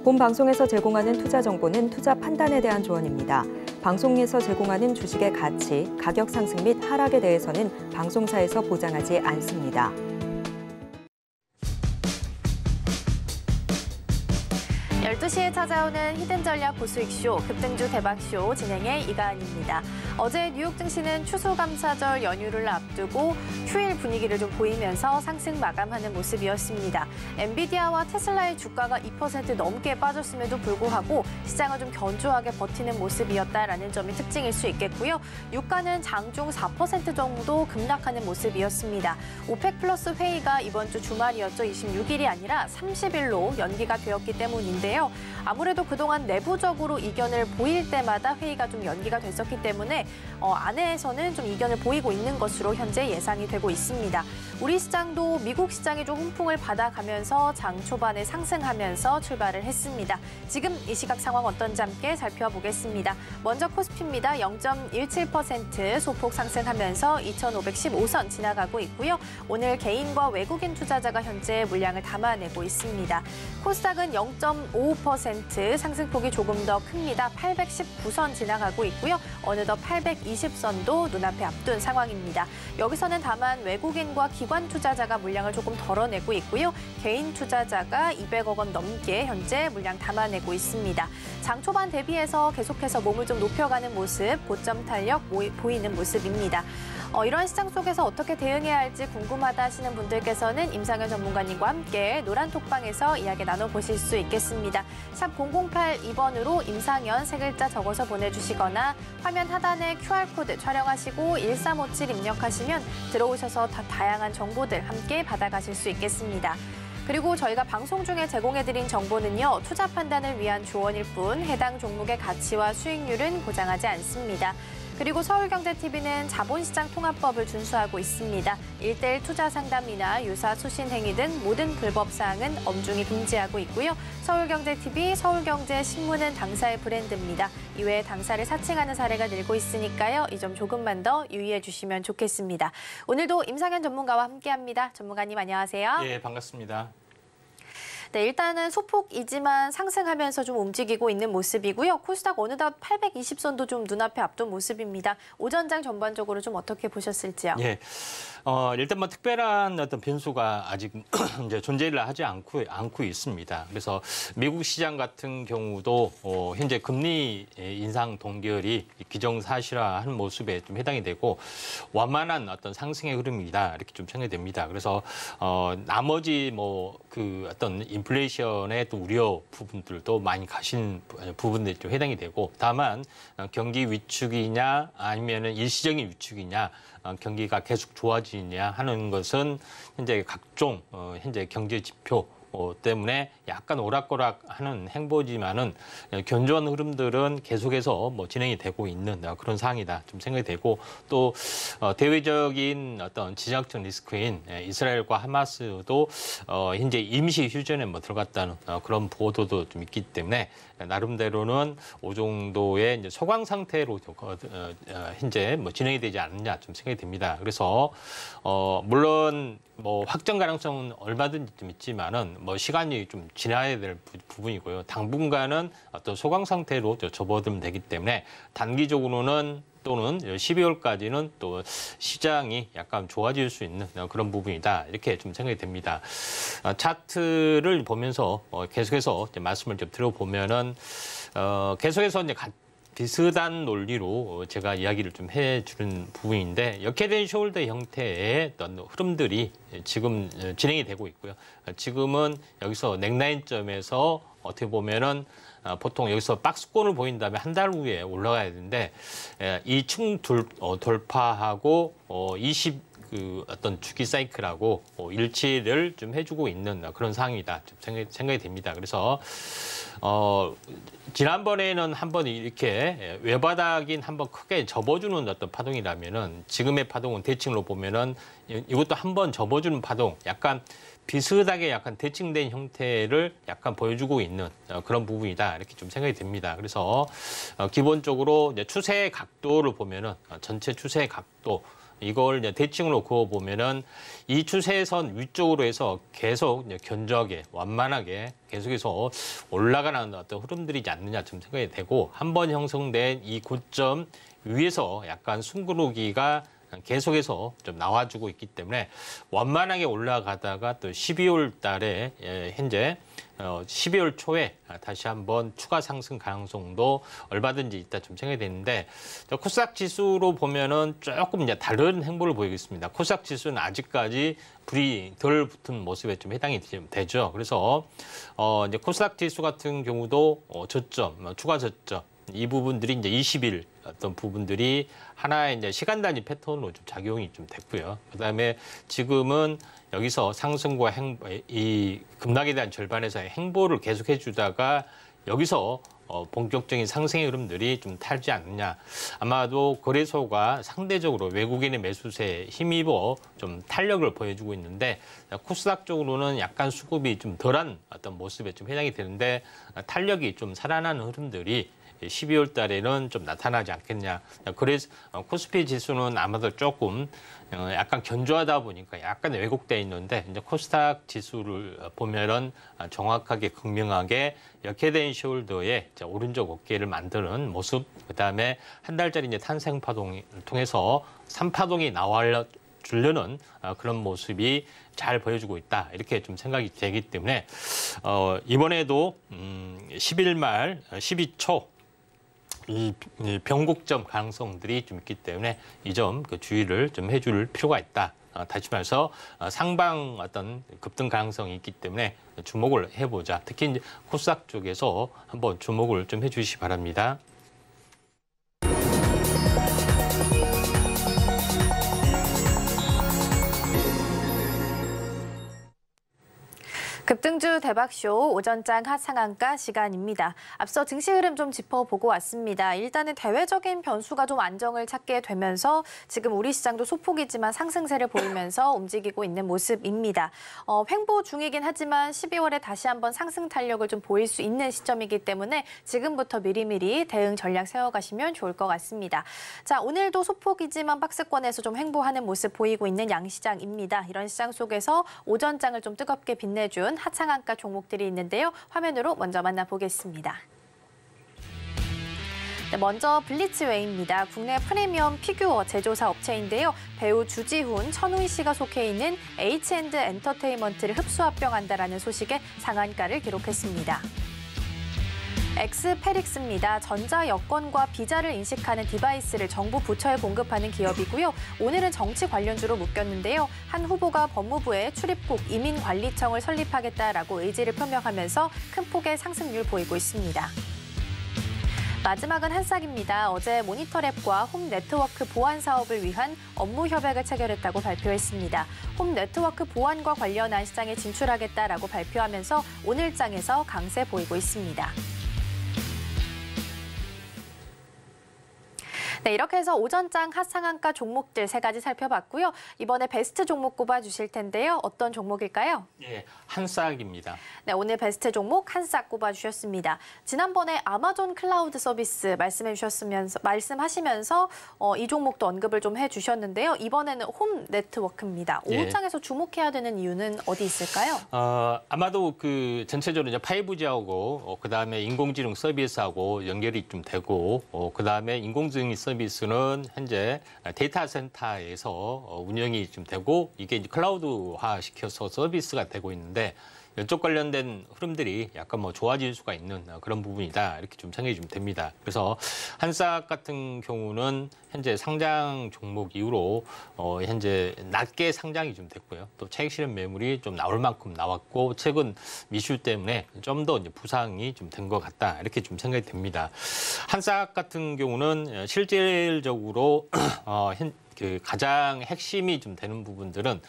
본 방송에서 제공하는 투자 정보는 투자 판단에 대한 조언입니다. 방송에서 제공하는 주식의 가치, 가격 상승 및 하락에 대해서는 방송사에서 보장하지 않습니다. 12시에 찾아오는 히든 전략 고수익쇼, 급등주 대박쇼 진행의 이가은입니다. 어제 뉴욕 증시는 추수감사절 연휴를 앞두고 휴일 분위기를 좀 보이면서 상승 마감하는 모습이었습니다. 엔비디아와 테슬라의 주가가 2% 넘게 빠졌음에도 불구하고 시장은 좀 견조하게 버티는 모습이었다라는 점이 특징일 수 있겠고요. 유가는 장중 4% 정도 급락하는 모습이었습니다. 오펙 플러스 회의가 이번 주 주말이었죠. 26일이 아니라 30일로 연기가 되었기 때문인데요. 아무래도 그동안 내부적으로 이견을 보일 때마다 회의가 좀 연기가 됐었기 때문에 안에서는 좀 이견을 보이고 있는 것으로 현재 예상이 되고 있습니다. 우리 시장도 미국 시장이 좀 훈풍을 받아가면서 장 초반에 상승하면서 출발을 했습니다. 지금 이 시각 상황 어떤지 함께 살펴보겠습니다. 먼저 코스피입니다. 0.17% 소폭 상승하면서 2,515선 지나가고 있고요. 오늘 개인과 외국인 투자자가 현재 물량을 담아내고 있습니다. 코스닥은 0.55% 상승폭이 조금 더 큽니다. 819선 지나가고 있고요. 어느덧 820선도 눈앞에 앞둔 상황입니다. 여기서는 다만 외국인과 기관 투자자가 물량을 조금 덜어내고 있고요. 개인 투자자가 200억 원 넘게 현재 물량 담아내고 있습니다. 장 초반 대비해서 계속해서 몸을 좀 높여가는 모습, 고점 탄력 보이는 모습입니다. 이런 시장 속에서 어떻게 대응해야 할지 궁금하다 하시는 분들께서는 임상현 전문가님과 함께 노란 톡방에서 이야기 나눠보실 수 있겠습니다. 샵 0082번으로 임상현 세 글자 적어서 보내주시거나 화면 하단에 QR코드 촬영하시고 1357 입력하시면 들어오셔서 다양한 정보들 함께 받아가실 수 있겠습니다. 그리고 저희가 방송 중에 제공해드린 정보는요, 투자 판단을 위한 조언일 뿐 해당 종목의 가치와 수익률은 보장하지 않습니다. 그리고 서울경제TV는 자본시장통합법을 준수하고 있습니다. 1:1 투자 상담이나 유사 수신 행위 등 모든 불법 사항은 엄중히 금지하고 있고요. 서울경제TV, 서울경제신문은 당사의 브랜드입니다. 이외에 당사를 사칭하는 사례가 늘고 있으니까요. 이 점 조금만 더 유의해 주시면 좋겠습니다. 오늘도 임상현 전문가와 함께합니다. 전문가님 안녕하세요. 예, 반갑습니다. 네, 일단은 소폭이지만 상승하면서 좀 움직이고 있는 모습이고요. 코스닥 어느덧 820선도 좀 눈앞에 앞둔 모습입니다. 오전장 전반적으로 좀 어떻게 보셨을지요? 예, 일단 뭐 특별한 어떤 변수가 아직 이제 존재를 하지 않고 있습니다. 그래서 미국 시장 같은 경우도 현재 금리 인상 동결이 기정사실화하는 모습에 좀 해당이 되고 완만한 어떤 상승의 흐름이다 이렇게 좀 생각됩니다. 그래서 나머지 뭐 그 어떤 인플레이션의 또 우려 부분들도 많이 가신 부분들이 좀 해당이 되고 다만 경기 위축이냐 아니면은 일시적인 위축이냐 경기가 계속 좋아지냐 하는 것은 현재 각종 현재 경제 지표 때문에 약간 오락가락하는 행보지만은 견조한 흐름들은 계속해서 뭐 진행이 되고 있는 그런 상황이다 좀 생각이 되고 또 대외적인 어떤 지정학적 리스크인 이스라엘과 하마스도 현재 임시 휴전에 뭐 들어갔다는 그런 보도도 좀 있기 때문에 나름대로는 이 정도의 이제 소강 상태로 현재 뭐 진행이 되지 않느냐 좀 생각이 됩니다. 그래서 물론 뭐 확정 가능성은 얼마든지 좀 있지만은 뭐 시간이 좀 지나야 될 부분이고요. 당분간은 어떤 소강 상태로 접어들면 되기 때문에 단기적으로는 또는 12월까지는 또 시장이 약간 좋아질 수 있는 그런 부분이다. 이렇게 좀 생각이 됩니다. 차트를 보면서 계속해서 이제 말씀을 좀 들어보면은 계속해서 이제 비슷한 논리로 제가 이야기를 좀 해주는 부분인데 역헤드 숄더 형태의 어떤 흐름들이 지금 진행이 되고 있고요. 지금은 여기서 넥라인점에서 어떻게 보면은 보통 여기서 박스권을 보인 다음에 한 달 후에 올라가야 되는데 이 층 돌파하고 20 어떤 주기 사이클하고 일치를 좀 해주고 있는 그런 상황이다 좀 생각이 됩니다. 그래서 지난번에는 한번 이렇게 외바닥인 한번 크게 접어주는 어떤 파동이라면은 지금의 파동은 대칭으로 보면은 이것도 한번 접어주는 파동, 약간 비슷하게 약간 대칭된 형태를 약간 보여주고 있는 그런 부분이다 이렇게 좀 생각이 됩니다. 그래서 기본적으로 이제 추세의 각도를 보면은 전체 추세의 각도 이걸 이제 대칭으로 그어보면은 이 추세선 위쪽으로 해서 계속 이제 견조하게 완만하게 계속해서 올라가는 어떤 흐름들이지 않느냐 좀 생각이 되고 한 번 형성된 이 고점 위에서 약간 숨구르기가 계속해서 좀 나와주고 있기 때문에 완만하게 올라가다가 또 12월 달에 현재 12월 초에 다시 한번 추가 상승 가능성도 얼마든지 있다 좀 생각이 되는데 코스닥 지수로 보면은 조금 이제 다른 행보를 보이겠습니다. 코스닥 지수는 아직까지 불이 덜 붙은 모습에 좀 해당이 되죠. 그래서 이제 코스닥 지수 같은 경우도 저점, 추가 저점 이 부분들이 이제 20일 어떤 부분들이 하나의 이제 시간 단위 패턴으로 좀 작용이 좀 됐고요. 그다음에 지금은 여기서 상승과 이 급락에 대한 절반에서의 행보를 계속해 주다가 여기서 본격적인 상승의 흐름들이 좀 타지 않느냐. 아마도 거래소가 상대적으로 외국인의 매수세에 힘입어 좀 탄력을 보여주고 있는데 코스닥 쪽으로는 약간 수급이 좀 덜한 어떤 모습에 좀 해당이 되는데 탄력이 좀 살아나는 흐름들이 12월 달에는 좀 나타나지 않겠냐. 그래서 코스피 지수는 아마도 조금 약간 견조하다 보니까 약간 왜곡돼 있는데 이제 코스닥 지수를 보면은 정확하게 극명하게 역회된 숄더의 오른쪽 어깨를 만드는 모습, 그다음에 한 달짜리 이제 탄생 파동을 통해서 3파동이 나와 주려는 그런 모습이 잘 보여주고 있다. 이렇게 좀 생각이 되기 때문에 이번에도 10일 말, 12초 이 변곡점 가능성들이 좀 있기 때문에 이 점 주의를 좀 해줄 필요가 있다. 다시 말해서 상방 어떤 급등 가능성이 있기 때문에 주목을 해보자. 특히 이제 코스닥 쪽에서 한번 주목을 좀 해주시기 바랍니다. 급등주 대박쇼 오전장 하상한가 시간입니다. 앞서 증시 흐름 좀 짚어보고 왔습니다. 일단은 대외적인 변수가 좀 안정을 찾게 되면서 지금 우리 시장도 소폭이지만 상승세를 보이면서 움직이고 있는 모습입니다. 횡보 중이긴 하지만 12월에 다시 한번 상승 탄력을 좀 보일 수 있는 시점이기 때문에 지금부터 미리미리 대응 전략 세워가시면 좋을 것 같습니다. 자, 오늘도 소폭이지만 박스권에서 좀 횡보하는 모습 보이고 있는 양시장입니다. 이런 시장 속에서 오전장을 좀 뜨겁게 빛내준 하창한가 종목들이 있는데요. 화면으로 먼저 만나보겠습니다. 네, 먼저 블리츠웨이입니다. 국내 프리미엄 피규어 제조사 업체인데요. 배우 주지훈, 천우희 씨가 속해 있는 H&N터테인먼트를 흡수합병한다라는 소식에 상한가를 기록했습니다. 엑스페릭스입니다. 전자 여권과 비자를 인식하는 디바이스를 정부 부처에 공급하는 기업이고요. 오늘은 정치 관련주로 묶였는데요. 한 후보가 법무부에 출입국 이민관리청을 설립하겠다라고 의지를 표명하면서 큰 폭의 상승률 보이고 있습니다. 마지막은 한싹입니다. 어제 모니터랩과 홈네트워크 보안 사업을 위한 업무 협약을 체결했다고 발표했습니다. 홈네트워크 보안과 관련한 시장에 진출하겠다라고 발표하면서 오늘장에서 강세 보이고 있습니다. 네, 이렇게 해서 오전장 핫상한가 종목들 3가지 살펴봤고요. 이번에 베스트 종목 꼽아주실 텐데요. 어떤 종목일까요? 예, 한싹입니다. 네, 오늘 베스트 종목 한싹 꼽아주셨습니다. 지난번에 아마존 클라우드 서비스 말씀하시면서 이 종목도 언급을 좀 해주셨는데요. 이번에는 홈 네트워크입니다. 오후장에서 주목해야 되는 이유는 어디 있을까요? 아마도 그 전체적으로 이제 5G하고 그다음에 인공지능 서비스하고 연결이 좀 되고 그다음에 인공지능 서비스는 현재 데이터 센터에서 운영이 좀 되고 이게 이제 클라우드화 시켜서 서비스가 되고 있는데 이쪽 관련된 흐름들이 약간 좋아질 수가 있는 그런 부분이다 이렇게 좀 생각이 좀 됩니다. 그래서 한싹 같은 경우는 현재 상장 종목 이후로 현재 낮게 상장이 좀 됐고요. 또 차익 실현 매물이 좀 나올 만큼 나왔고 최근 미슈 때문에 좀 더 부상이 좀 된 것 같다 이렇게 좀 생각이 됩니다. 한싹 같은 경우는 실질적으로 그 가장 핵심이 좀 되는 부분들은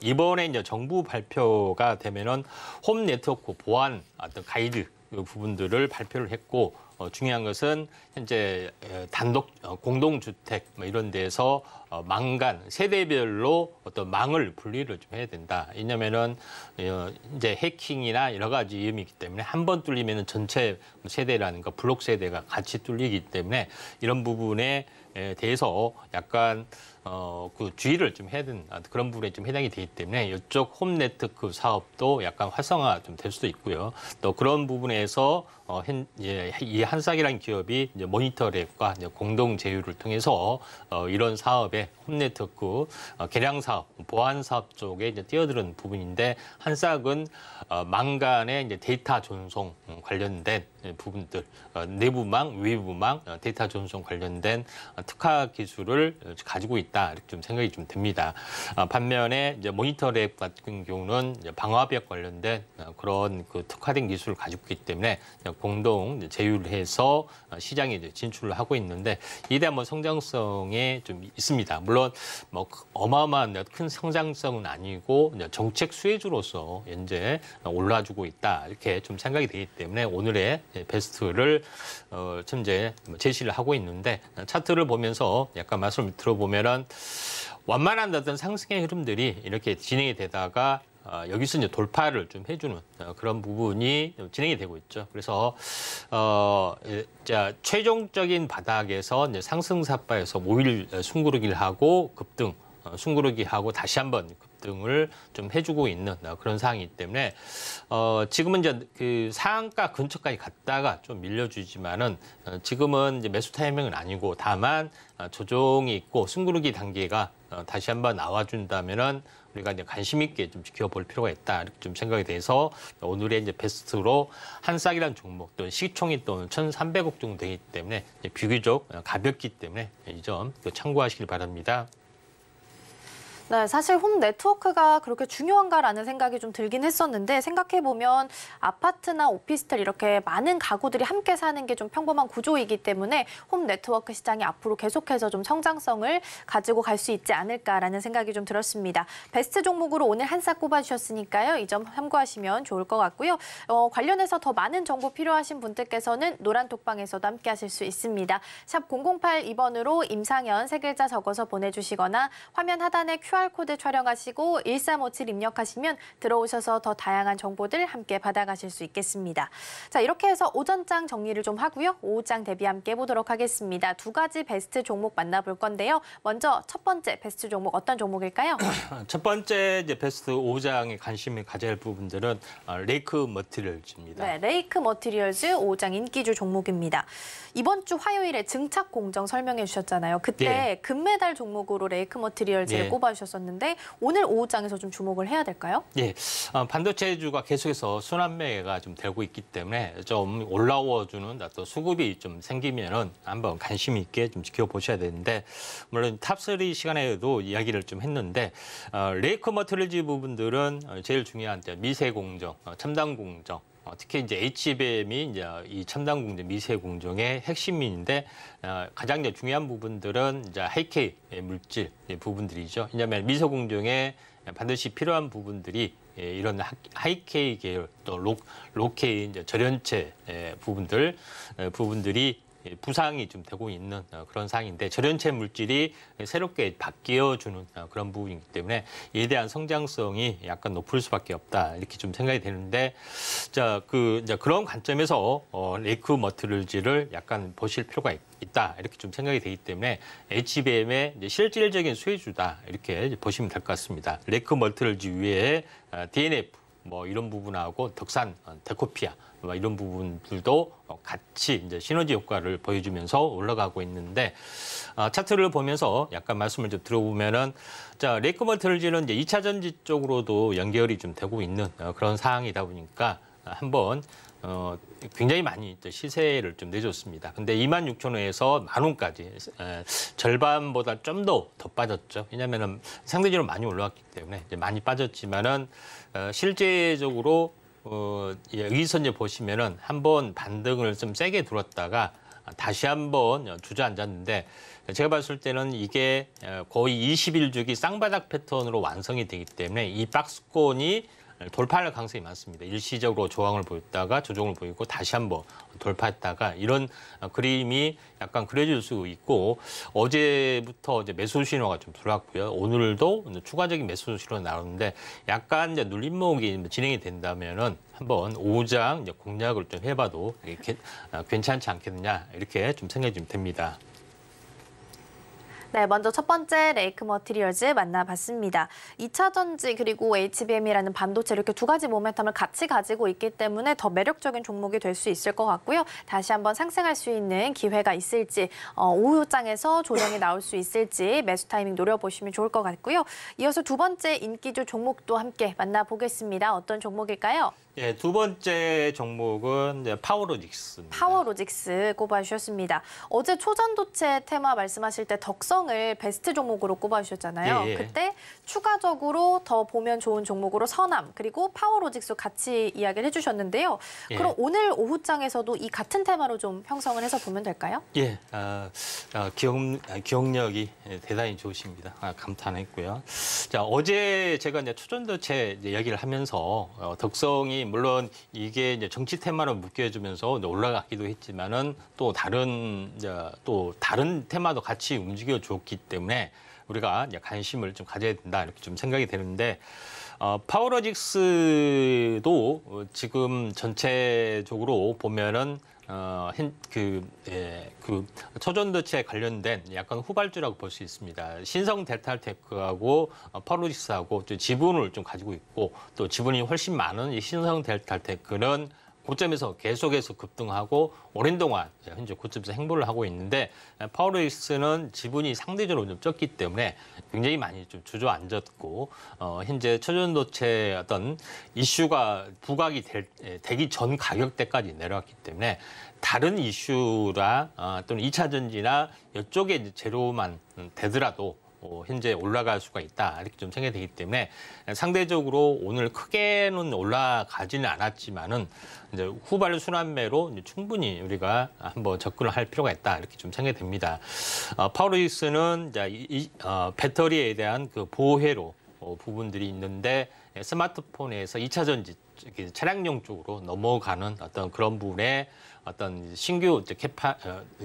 이번에 이제 정부 발표가 되면은 홈 네트워크 보안 어떤 가이드 그 부분들을 발표를 했고 중요한 것은 현재 단독 공동주택 뭐 이런 데서 망간 세대별로 어떤 망을 분리를 좀 해야 된다. 왜냐면은 이제 해킹이나 여러 가지 위험이 있기 때문에 한 번 뚫리면은 전체 세대라든가 블록 세대가 같이 뚫리기 때문에 이런 부분에 대해서 약간 그 주의를 좀 해야 되는 그런 부분에 좀 해당이 되기 때문에 이쪽 홈 네트워크 사업도 약간 활성화 좀 될 수도 있고요. 또 그런 부분에서 이 한싹이라는 기업이 이제 모니터랩과 이제 공동 제휴를 통해서 이런 사업에 홈 네트워크 개량 사업, 보안 사업 쪽에 이제 뛰어드는 부분인데 한싹은 망간의 이제 데이터 전송 관련된 부분들, 내부망, 외부망, 데이터 전송 관련된 특화 기술을 가지고 있다 이렇게 좀 생각이 좀 듭니다. 반면에 이제 모니터랩 같은 경우는 이제 방화벽 관련된 그런 그 특화된 기술을 가지고 있기 때문에 공동 제휴를 해서 시장에 이제 진출을 하고 있는데 이에 대한 뭐 성장성에 좀 있습니다. 물론 뭐 어마어마한 큰 성장성은 아니고 정책 수혜주로서 현재 올라주고 있다 이렇게 좀 생각이 되기 때문에 오늘의 베스트를 현재 제시를 하고 있는데 차트를 보면서 약간 말씀을 들어보면은 완만한 어떤 상승의 흐름들이 이렇게 진행이 되다가 여기서 이제 돌파를 좀 해주는 그런 부분이 진행이 되고 있죠. 그래서 최종적인 바닥에서 이제 상승사파에서 5일 숨고르기를 하고 급등, 숨고르기하고 다시 한번 급등을 좀 해주고 있는 그런 상황이기 때문에 지금은 이제 그 상한가 근처까지 갔다가 좀 밀려주지만은 지금은 이제 매수 타이밍은 아니고 다만 조정이 있고 숨고르기 단계가 다시 한번 나와준다면은 우리가 이제 관심 있게 좀 지켜볼 필요가 있다 이렇게 좀 생각이 돼서 오늘의 이제 베스트로 한싹이라는 종목 또 시총이 또 1,300억 정도 되기 때문에 비교적 가볍기 때문에 이 점 참고하시길 바랍니다. 네, 사실 홈 네트워크가 그렇게 중요한가라는 생각이 좀 들긴 했었는데 생각해보면 아파트나 오피스텔 이렇게 많은 가구들이 함께 사는 게 좀 평범한 구조이기 때문에 홈 네트워크 시장이 앞으로 계속해서 좀 성장성을 가지고 갈 수 있지 않을까라는 생각이 좀 들었습니다. 베스트 종목으로 오늘 한싹 꼽아주셨으니까요. 이 점 참고하시면 좋을 것 같고요. 관련해서 더 많은 정보 필요하신 분들께서는 노란 톡방에서도 함께 하실 수 있습니다. 샵 0082번으로 임상현 세 글자 적어서 보내주시거나 화면 하단에 QR코드 촬영하시고 1357 입력하시면 들어오셔서 더 다양한 정보들 함께 받아가실 수 있겠습니다. 자, 이렇게 해서 오전장 정리를 좀 하고요. 오후장 대비 함께 해보도록 하겠습니다. 두 가지 베스트 종목 만나볼 건데요. 먼저 첫 번째 베스트 종목 어떤 종목일까요? 첫 번째 이제 베스트 오후장에 관심을 가져야 할 부분들은 레이크 머티리얼즈입니다. 네, 레이크 머티리얼즈 오후장 인기주 종목입니다. 이번 주 화요일에 증착 공정 설명해 주셨잖아요. 그때 네. 금메달 종목으로 레이크 머티리얼즈를 네. 꼽아주셨었는데 오늘 오후장에서 좀 주목을 해야 될까요? 예, 반도체주가 계속해서 순환매가 좀 되고 있기 때문에 좀 올라와주는 또 수급이 좀 생기면은 한번 관심 있게 좀 지켜보셔야 되는데 물론 탑3 시간에도 이야기를 좀 했는데 레이크 머티리얼즈 부분들은 제일 중요한 미세 공정, 첨단 공정. 특히 이제 HBM이 이제 이 첨단 공정, 미세 공정의 핵심인데 가장 이제 중요한 부분들은 이제 하이케이 물질 부분들이죠. 왜냐하면 미세 공정에 반드시 필요한 부분들이 이런 하이케이 계열 또 로케이 이제 절연체 부분들이 부상이 좀 되고 있는 그런 상황인데 절연체 물질이 새롭게 바뀌어주는 그런 부분이기 때문에 이에 대한 성장성이 약간 높을 수밖에 없다 이렇게 좀 생각이 되는데 이제 그런 관점에서 레이크 머티리얼즈를 약간 보실 필요가 있다 이렇게 좀 생각이 되기 때문에 HBM의 이제 실질적인 수혜주다 이렇게 보시면 될 것 같습니다. 레이크 머티리얼즈 위에 DNF 뭐 이런 부분하고 덕산, 데코피아 이런 부분들도 같이 이제 시너지 효과를 보여주면서 올라가고 있는데 차트를 보면서 약간 말씀을 좀 들어보면은 레이크 머티리얼즈는 이제 2차 전지 쪽으로도 연결이 좀 되고 있는 그런 상황이다 보니까 한번 굉장히 많이 시세를 좀 내줬습니다. 근데 26,000원에서 10,000원까지 절반보다 좀 더 빠졌죠. 왜냐하면 상대적으로 많이 올라왔기 때문에 이제 많이 빠졌지만은 실제적으로 여기서 이제 보시면은 한번 반등을 좀 세게 들었다가 다시 한번 주저앉았는데 제가 봤을 때는 이게 거의 20일 주기 쌍바닥 패턴으로 완성이 되기 때문에 이 박스권이 돌파할 가능성이 많습니다. 일시적으로 저항을 보였다가 조정을 보이고 다시 한번 돌파했다가 이런 그림이 약간 그려질 수 있고 어제부터 이제 매수 신호가 좀 들어왔고요. 오늘도 추가적인 매수 신호가 나오는데 약간 이제 눌림목이 진행이 된다면은 한번 오후장 이제 공략을 좀 해봐도 괜찮지 않겠느냐 이렇게 좀 생각이 좀 됩니다. 네, 먼저 첫 번째 레이크 머티리얼즈 만나봤습니다. 2차 전지 그리고 HBM이라는 반도체 이렇게 두 가지 모멘텀을 같이 가지고 있기 때문에 더 매력적인 종목이 될 수 있을 것 같고요. 다시 한번 상승할 수 있는 기회가 있을지, 오후장에서 조정이 나올 수 있을지 매수 타이밍 노려보시면 좋을 것 같고요. 이어서 두 번째 인기주 종목도 함께 만나보겠습니다. 어떤 종목일까요? 예, 두 번째 종목은 이제 파워로직스입니다. 파워로직스 꼽아주셨습니다. 어제 초전도체 테마 말씀하실 때 덕성을 베스트 종목으로 꼽아주셨잖아요. 예, 예. 그때 추가적으로 더 보면 좋은 종목으로 선암 그리고 파워로직스 같이 이야기를 해주셨는데요. 예. 그럼 오늘 오후장에서도 이 같은 테마로 좀 형성을 해서 보면 될까요? 예, 기억력이 대단히 좋으십니다. 감탄했고요. 자, 어제 제가 이제 초전도체 이야기를 하면서 덕성이 물론 이게 이제 정치 테마로 묶여주면서 올라가기도 했지만은 또 다른 테마도 같이 움직여 줬기 때문에 우리가 이제 관심을 좀 가져야 된다 이렇게 좀 생각이 되는데 파워로직스도 지금 전체적으로 보면은 초전도체 관련된 약간 후발주라고 볼 수 있습니다. 신성 델타테크하고 파워로직스하고 지분을 좀 가지고 있고 또 지분이 훨씬 많은 이 신성 델타테크는 고점에서 계속해서 급등하고 오랜 동안 현재 고점에서 행보를 하고 있는데 파워로직스는 지분이 상대적으로 좀 적기 때문에 굉장히 많이 좀 주저앉았고 현재 초전도체 어떤 이슈가 부각이 되기 전 가격대까지 내려왔기 때문에 다른 이슈라 또는 2차 전지나 이쪽에 이제 재료만 되더라도 현재 올라갈 수가 있다 이렇게 좀 생각이 되기 때문에 상대적으로 오늘 크게는 올라가지는 않았지만은 이제 후발 순환매로 이제 충분히 우리가 한번 접근을 할 필요가 있다 이렇게 좀 생각이 됩니다. 파워로직스는 배터리에 대한 그 보호회로 부분들이 있는데 스마트폰에서 2차 전지 차량용 쪽으로 넘어가는 어떤 그런 부분에 어떤 신규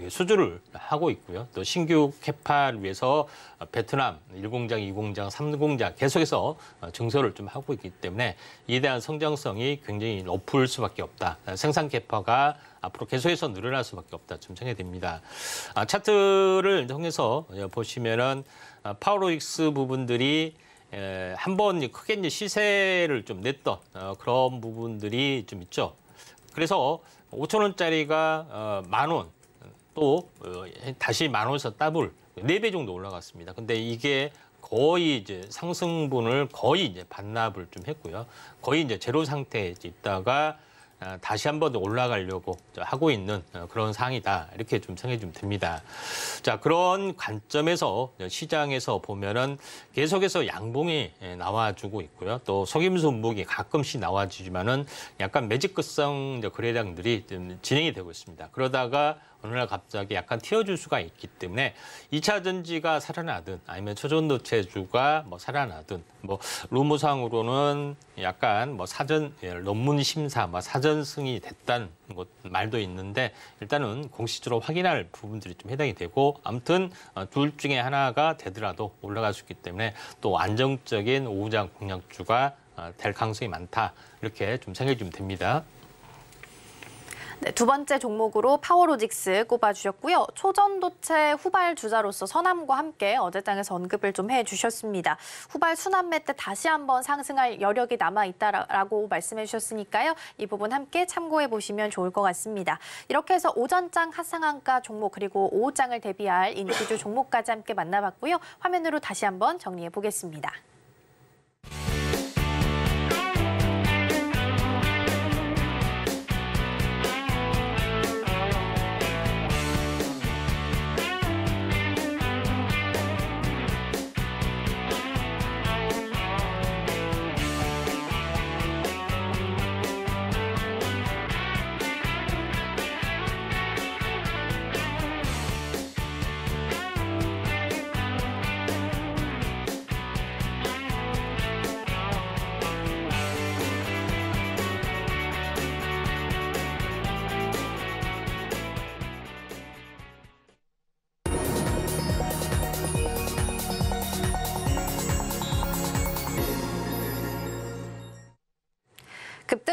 수주를 하고 있고요. 또 신규 캐파를 위해서 베트남 1공장, 2공장, 3공장 계속해서 증설을 좀 하고 있기 때문에 이에 대한 성장성이 굉장히 높을 수밖에 없다. 생산 캐파가 앞으로 계속해서 늘어날 수밖에 없다. 좀 생각이 됩니다. 차트를 통해서 보시면은 파워로직스 부분들이 한번 크게 이제 시세를 좀 냈던 그런 부분들이 좀 있죠. 그래서 5,000원짜리가 10,000원 또 다시 10,000원에서 더블 4배 정도 올라갔습니다. 근데 이게 거의 이제 상승분을 거의 이제 반납을 좀 했고요. 거의 이제 제로 상태에 있다가 다시 한번 올라가려고 하고 있는 그런 상황이다. 이렇게 좀 생각이 좀 듭니다. 자, 그런 관점에서 시장에서 보면은 계속해서 양봉이 나와주고 있고요. 또 속임수 음목이 가끔씩 나와주지만은 약간 매직급성 거래량들이 좀 진행이 되고 있습니다. 그러다가 어느 날 갑자기 약간 튀어줄 수가 있기 때문에 2차 전지가 살아나든 아니면 초전도체주가 살아나든 루머상으로는 약간 사전 논문 심사 사전 승인이 됐다는 말도 있는데 일단은 공식적으로 확인할 부분들이 좀 해당이 되고 아무튼 둘 중에 하나가 되더라도 올라갈 수 있기 때문에 또 안정적인 오후장 공략주가 될 가능성이 많다 이렇게 좀 생각이 좀 됩니다. 네, 두 번째 종목으로 파워로직스 꼽아주셨고요. 초전도체 후발 주자로서 선암과 함께 어제장에서 언급을 좀 해주셨습니다. 후발 순환매 때 다시 한번 상승할 여력이 남아있다라고 말씀해 주셨으니까요. 이 부분 함께 참고해 보시면 좋을 것 같습니다. 이렇게 해서 오전장 하상한가 종목 그리고 오후장을 대비할 인기주 종목까지 함께 만나봤고요. 화면으로 다시 한번 정리해 보겠습니다.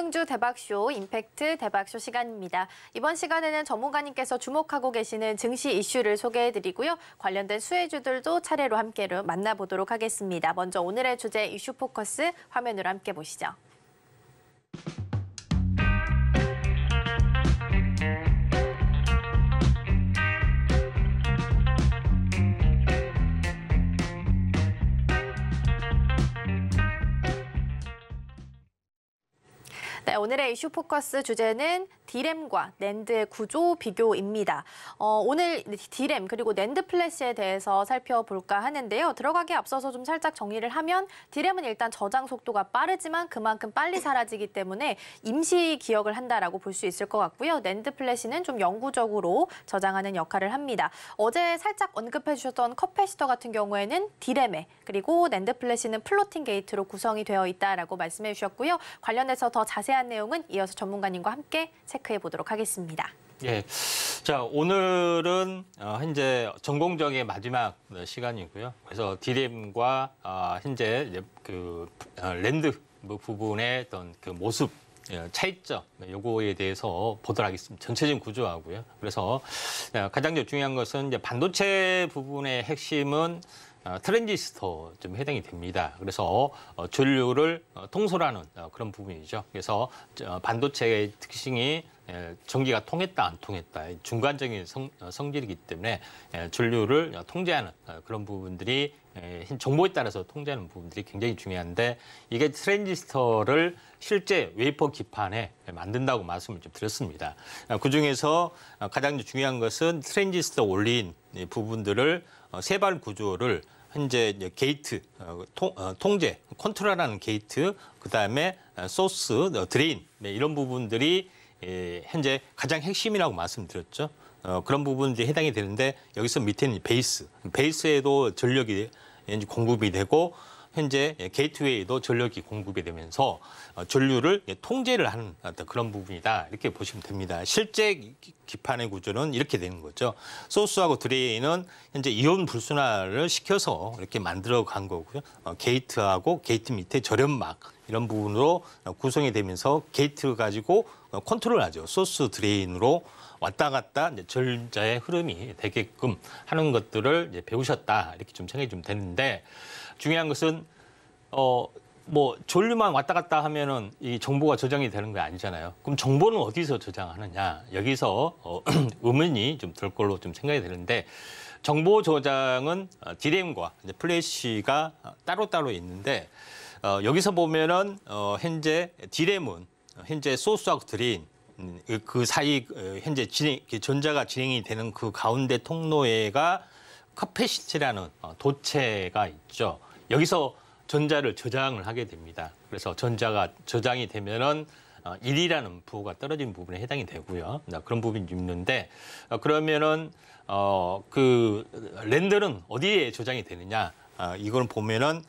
급등주 대박쇼, 임팩트 대박쇼 시간입니다. 이번 시간에는 전문가님께서 주목하고 계시는 증시 이슈를 소개해드리고요. 관련된 수혜주들도 차례로 함께 만나보도록 하겠습니다. 먼저 오늘의 주제 이슈 포커스 화면으로 함께 보시죠. 네, 오늘의 이슈 포커스 주제는 D램과 낸드의 구조 비교입니다. 오늘 D램 그리고 낸드 플래시에 대해서 살펴볼까 하는데요. 들어가기 앞서서 좀 살짝 정리를 하면 D램은 일단 저장 속도가 빠르지만 그만큼 빨리 사라지기 때문에 임시 기억을 한다라고 볼 수 있을 것 같고요. 낸드 플래시는 좀 영구적으로 저장하는 역할을 합니다. 어제 살짝 언급해 주셨던 커패시터 같은 경우에는 D램에 그리고 낸드 플래시는 플로팅 게이트로 구성이 되어 있다라고 말씀해 주셨고요. 관련해서 더 자세한 내용은 이어서 전문가님과 함께 체크해 보도록 하겠습니다. 예, 자 오늘은 현재 전공정의 마지막 시간이고요. 그래서 D램과 현재 그 랜드 부분의 어떤 그 모습 차이점 요거에 대해서 보도록 하겠습니다. 전체적인 구조하고요. 그래서 가장 중요한 것은 이제 반도체 부분의 핵심은 트랜지스터 좀 해당이 됩니다. 그래서 전류를 통솔하는 그런 부분이죠. 그래서 반도체의 특징이 전기가 통했다 안 통했다 중간적인 성질이기 때문에 전류를 통제하는 그런 부분들이 정보에 따라서 통제하는 부분들이 굉장히 중요한데 이게 트랜지스터를 실제 웨이퍼 기판에 만든다고 말씀을 좀 드렸습니다. 그중에서 가장 중요한 것은 트랜지스터 올린 부분들을 세발 구조를 현재 게이트, 통제, 컨트롤하는 게이트, 그다음에 소스, 드레인 이런 부분들이 현재 가장 핵심이라고 말씀드렸죠. 그런 부분들이 해당이 되는데 여기서 밑에는 베이스에도 전력이 공급이 되고 현재 게이트웨이도 전력이 공급이 되면서 전류를 통제를 하는 그런 부분이다. 이렇게 보시면 됩니다. 실제 기판의 구조는 이렇게 되는 거죠. 소스하고 드레인은 현재 이온 불순환을 시켜서 이렇게 만들어 간 거고요. 게이트하고 게이트 밑에 절연막 이런 부분으로 구성이 되면서 게이트를 가지고 컨트롤하죠. 소스 드레인으로 왔다 갔다 이제 전자의 흐름이 되게끔 하는 것들을 이제 배우셨다. 이렇게 좀 생각이 좀 되는데 중요한 것은 뭐 전류만 왔다 갔다 하면은 이 정보가 저장이 되는 게 아니잖아요. 그럼 정보는 어디서 저장하느냐? 여기서 의문이 좀 들 걸로 좀 생각이 되는데 정보 저장은 D램과 플래시가 따로따로 있는데 여기서 보면은 현재 D램은 현재 소스하고 드레인 그 사이 현재 전자가 진행이 되는 그 가운데 통로에가 커패시티라는 도체가 있죠. 여기서 전자를 저장을 하게 됩니다. 그래서 전자가 저장이 되면은 1이라는 부호가 떨어진 부분에 해당이 되고요. 그런 부분이 있는데 그러면은 그 랜드는 어디에 저장이 되느냐? 이걸 보면은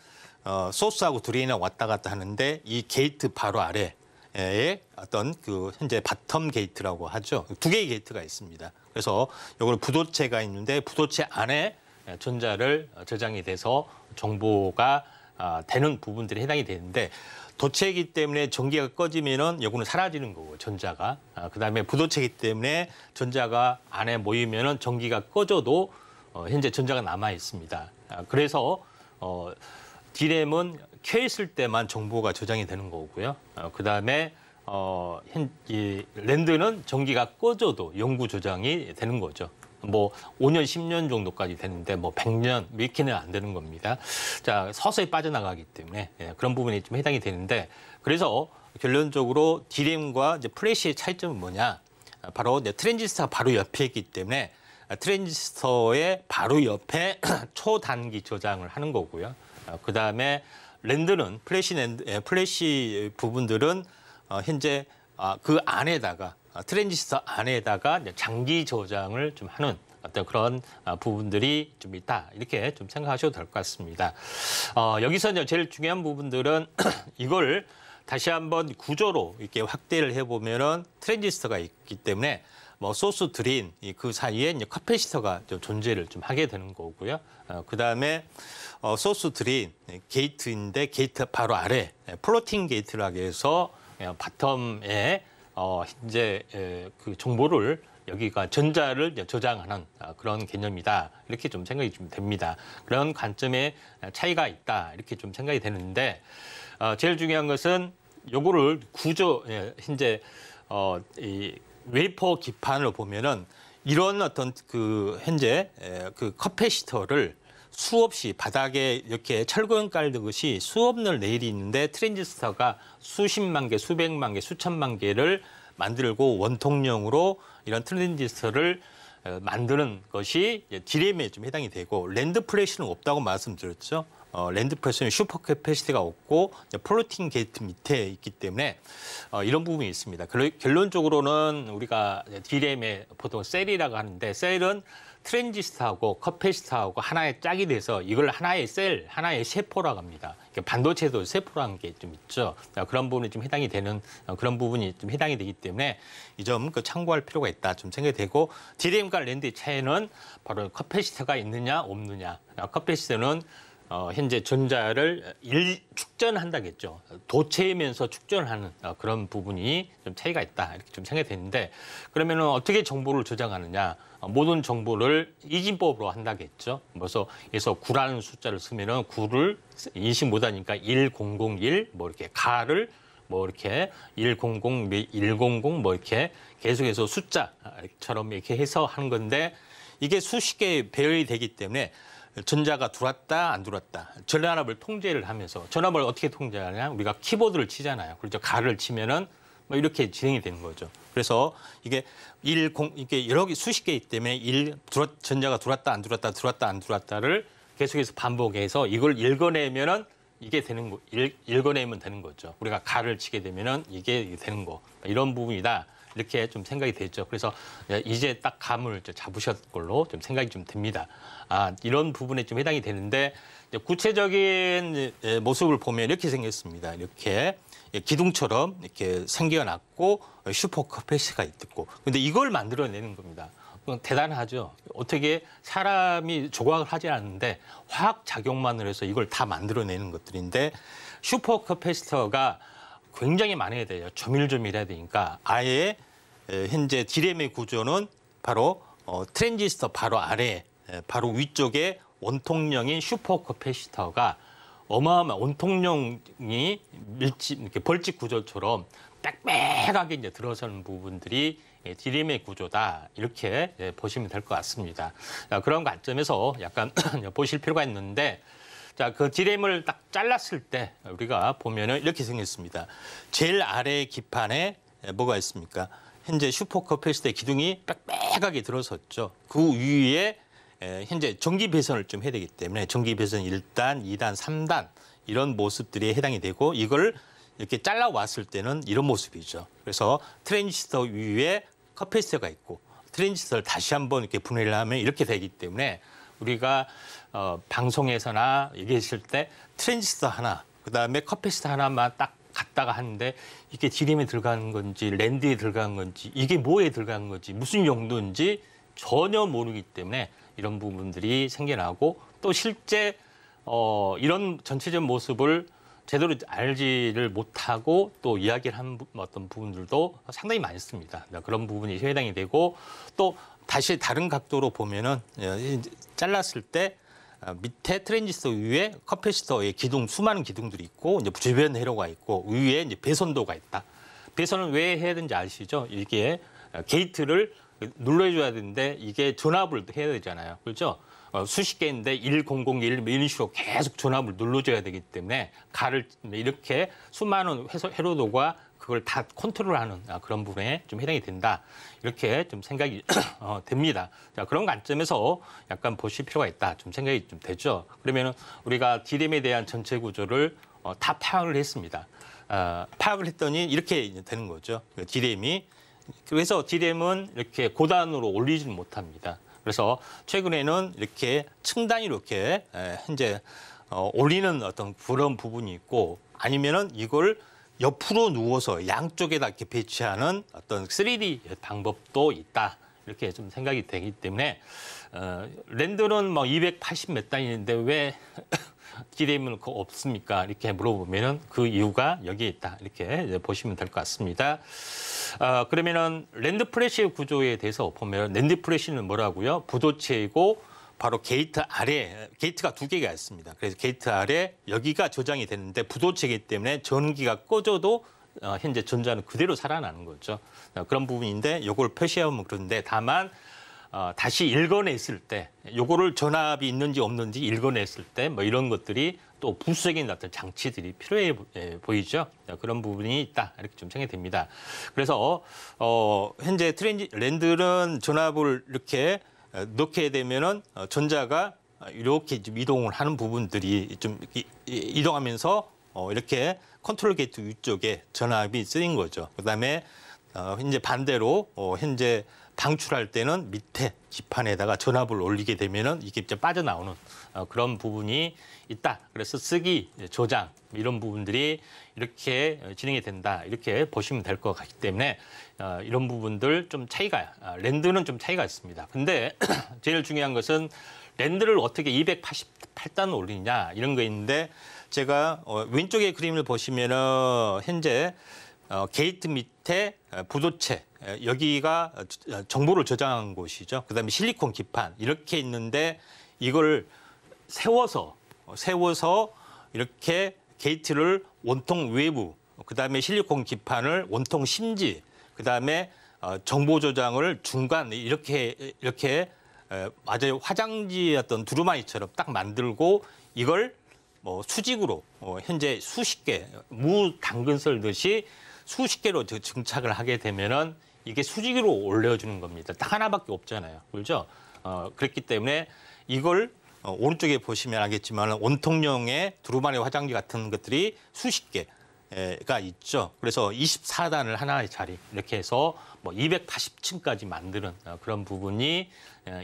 소스하고 드레인하고 왔다 갔다 하는데 이 게이트 바로 아래에 어떤 그 현재 바텀 게이트라고 하죠. 두 개의 게이트가 있습니다. 그래서 이걸 부도체가 있는데 부도체 안에 전자를 저장이 돼서 정보가 되는 부분들이 해당이 되는데 도체이기 때문에 전기가 꺼지면은 요거는 사라지는 거고 전자가 그다음에 부도체이기 때문에 전자가 안에 모이면은 전기가 꺼져도 현재 전자가 남아 있습니다. 그래서 D램은 켜 있을 때만 정보가 저장이 되는 거고요. 그다음에 이 랜드는 전기가 꺼져도 영구 저장이 되는 거죠. 뭐 5년, 10년 정도까지 되는데 뭐 100년 이렇게는 안 되는 겁니다. 자, 서서히 빠져나가기 때문에 그런 부분이 좀 해당이 되는데 그래서 결론적으로 D램과 이제 플래시의 차이점은 뭐냐? 바로 이제 트랜지스터가 바로 옆에 있기 때문에 트랜지스터의 바로 옆에 초단기 저장을 하는 거고요. 그다음에 랜드는 플래시 부분들은 현재 그 안에다가 트랜지스터 안에다가 장기 저장을 좀 하는 어떤 그런 부분들이 좀 있다. 이렇게 좀 생각하셔도 될 것 같습니다. 여기서 이제 제일 중요한 부분들은 이걸 다시 한번 구조로 이렇게 확대를 해보면은 트랜지스터가 있기 때문에 뭐 소스 드레인 그 사이에 이제 커패시터가 좀 존재를 좀 하게 되는 거고요. 그다음에 소스 드레인 게이트인데 게이트 바로 아래 플로팅 게이트라고 해서 바텀에 현재 그 정보를 여기가 전자를 저장하는 그런 개념이다. 이렇게 좀 생각이 좀 됩니다. 그런 관점의 차이가 있다. 이렇게 좀 생각이 되는데 제일 중요한 것은 요거를 구조 현재 이 웨이퍼 기판을 보면은 이런 어떤 그 현재 그 커패시터를 수없이 바닥에 이렇게 철근 깔듯이 수없는 레일이 있는데 트랜지스터가 수십만 개, 수백만 개, 수천만 개를 만들고 원통령으로 이런 트랜지스터를 만드는 것이 D램에 좀 해당이 되고 랜드 플래시는 없다고 말씀드렸죠. 랜드 플래시는 슈퍼 캐패시티가 없고 플로팅 게이트 밑에 있기 때문에 이런 부분이 있습니다. 결론적으로는 우리가 D램에 보통 셀이라고 하는데 셀은 트랜지스터하고 커패시터하고 하나의 짝이 돼서 이걸 하나의 셀, 하나의 세포라고 합니다. 반도체도 세포라는 게 좀 있죠. 그런 부분이 좀 해당이 되는 그런 부분이 좀 해당이 되기 때문에 이 점 참고할 필요가 있다 좀 생각이 되고 D램과 랜드의 차이는 바로 커패시터가 있느냐 없느냐. 커패시터는 현재 전자를 축전한다겠죠. 도체이면서 축전하는 그런 부분이 좀 차이가 있다. 이렇게 좀 생각이 되는데 그러면은 어떻게 정보를 저장하느냐. 모든 정보를 이진법으로 한다겠죠. 그래서 9라는 숫자를 쓰면은 9를 인식 못하니까 1001 뭐 이렇게 가를 뭐 이렇게 100, 100 뭐 이렇게 계속해서 숫자처럼 이렇게 해서 하는 건데 이게 수십 개의 배열이 되기 때문에 전자가 들어왔다 안 들어왔다 전압을 통제를 하면서 전압을 어떻게 통제하냐 우리가 키보드를 치잖아요. 그렇죠. 가를 치면은 뭐 이렇게 진행이 되는 거죠. 그래서 이게 이게 여러 개 수십 개이기 때문에 전자가 들어왔다 안 들어왔다 들어왔다 안 들어왔다를 계속해서 반복해서 이걸 읽어내면은 이게 되는 거 읽어내면 되는 거죠. 우리가 가를 치게 되면은 이게 되는 거 이런 부분이다. 이렇게 좀 생각이 되죠. 그래서 이제 딱 감을 잡으셨 걸로 좀 생각이 좀 듭니다. 이런 부분에 좀 해당이 되는데 구체적인 모습을 보면 이렇게 생겼습니다. 이렇게 기둥처럼 이렇게 생겨났고 슈퍼 커패시티가 있고 근데 이걸 만들어내는 겁니다. 대단하죠. 어떻게 사람이 조각을 하지 않는데 화학 작용만으로 해서 이걸 다 만들어내는 것들인데 슈퍼 커패시터가 굉장히 많아야 돼요. 조밀조밀해야 되니까 아예 현재 D램의 구조는 바로 트랜지스터 바로 아래 바로 위쪽에 원통령인 슈퍼 커패시터가 어마어마한 원통령이 이렇게 벌집 구조처럼 빽빽하게 이제 들어서는 부분들이 D램의 구조다 이렇게 보시면 될 것 같습니다. 그런 관점에서 약간 보실 필요가 있는데 자, 그 D램을 딱 잘랐을 때 우리가 보면은 이렇게 생겼습니다. 제일 아래 기판에 뭐가 있습니까? 현재 슈퍼 커패시터의 기둥이 빽빽하게 들어섰죠. 그 위에 현재 전기 배선을 좀 해야 되기 때문에 전기 배선 1단, 2단, 3단 이런 모습들이 해당이 되고 이걸 이렇게 잘라왔을 때는 이런 모습이죠. 그래서 트랜지스터 위에 커패시터가 있고 트랜지스터를 다시 한번 이렇게 분해를 하면 이렇게 되기 때문에 우리가 방송에서나 얘기했을 때 트랜지스터 하나, 그다음에 커패시터 하나만 딱 갖다가 하는데 이게 D램에 들어가는 건지 랜드에 들어가는 건지 이게 뭐에 들어가는 건지 무슨 용도인지 전혀 모르기 때문에 이런 부분들이 생겨나고 또 실제 이런 전체적 모습을 제대로 알지를 못하고 또 이야기를 한 어떤 부분들도 상당히 많습니다. 그런 부분이 해당이 되고 또 다시 다른 각도로 보면은 잘랐을 때 밑에 트랜지스터 위에 커패시터의 기둥 수많은 기둥들이 있고 이제 주변 회로가 있고 위에 이제 배선도가 있다. 배선은 왜 해야 되는지 아시죠? 이게 게이트를 눌러줘야 되는데 이게 전압을 해야 되잖아요. 그렇죠? 수십 개인데 1001 이런 식으로 계속 전압을 눌러줘야 되기 때문에 가를 이렇게 수많은 회로도가 그걸 다 컨트롤하는 그런 부분에 좀 해당이 된다. 이렇게 좀 생각이 됩니다. 자, 그런 관점에서 약간 보실 필요가 있다. 좀 생각이 좀 되죠. 그러면 우리가 D램에 대한 전체 구조를 다 파악을 했습니다. 파악을 했더니 이렇게 되는 거죠. D램이. 그래서 D램은 이렇게 고단으로 올리지는 못합니다. 그래서 최근에는 이렇게 층단위로 이렇게 현재 올리는 어떤 그런 부분이 있고 아니면은 이걸 옆으로 누워서 양쪽에다 이렇게 배치하는 어떤 3D 방법도 있다. 이렇게 좀 생각이 되기 때문에 랜드는 뭐 280 몇 단위인데 왜 DRAM은 없습니까? 이렇게 물어보면은 그 이유가 여기에 있다. 이렇게 보시면 될 것 같습니다. 그러면은 랜드 플래시의 구조에 대해서 보면 랜드 플래시는 뭐라고요? 부도체이고 바로 게이트 아래, 게이트가 2개가 있습니다. 그래서 게이트 아래 여기가 저장이 되는데 부도체이기 때문에 전기가 꺼져도 현재 전자는 그대로 살아나는 거죠. 그런 부분인데 이걸 표시하면 그런데 다만 다시 읽어냈을 때 요거를 전압이 있는지 없는지 읽어냈을 때 뭐 이런 것들이 또 부수적인 어떤 장치들이 필요해 보이죠. 그런 부분이 있다. 이렇게 좀 생각이 됩니다. 그래서 현재 랜드는 전압을 이렇게 넣게 되면은 전자가 이렇게 좀 이동을 하는 부분들이 좀 이동하면서 이렇게 컨트롤 게이트 위쪽에 전압이 쓰인 거죠. 그다음에 현재 반대로 현재 방출할 때는 밑에 기판에다가 전압을 올리게 되면은 이게 이제 빠져나오는 그런 부분이 있다. 그래서 쓰기, 저장 이런 부분들이 이렇게 진행이 된다. 이렇게 보시면 될 것 같기 때문에 이런 부분들 좀 차이가 랜드는 좀 차이가 있습니다. 근데 제일 중요한 것은 랜드를 어떻게 288단 올리냐 이런 거 있는데 제가 왼쪽의 그림을 보시면은 현재 게이트 밑에 부도체 여기가 정보를 저장한 곳이죠. 그다음에 실리콘 기판 이렇게 있는데 이걸 세워서 이렇게 게이트를 원통 외부, 그다음에 실리콘 기판을 원통 심지, 그다음에 정보 저장을 중간 이렇게 아주 화장지 어떤 두루마리처럼 딱 만들고 이걸 뭐 수직으로 현재 수십 개 무 당근 썰듯이 수십 개로 증착을 하게 되면은 이게 수직으로 올려주는 겁니다. 딱 하나밖에 없잖아요. 그렇죠? 그렇기 때문에 이걸 오른쪽에 보시면 알겠지만 원통형의 두루마리 화장지 같은 것들이 수십 개가 있죠. 그래서 24단을 하나의 자리 이렇게 해서 뭐 280층까지 만드는 그런 부분이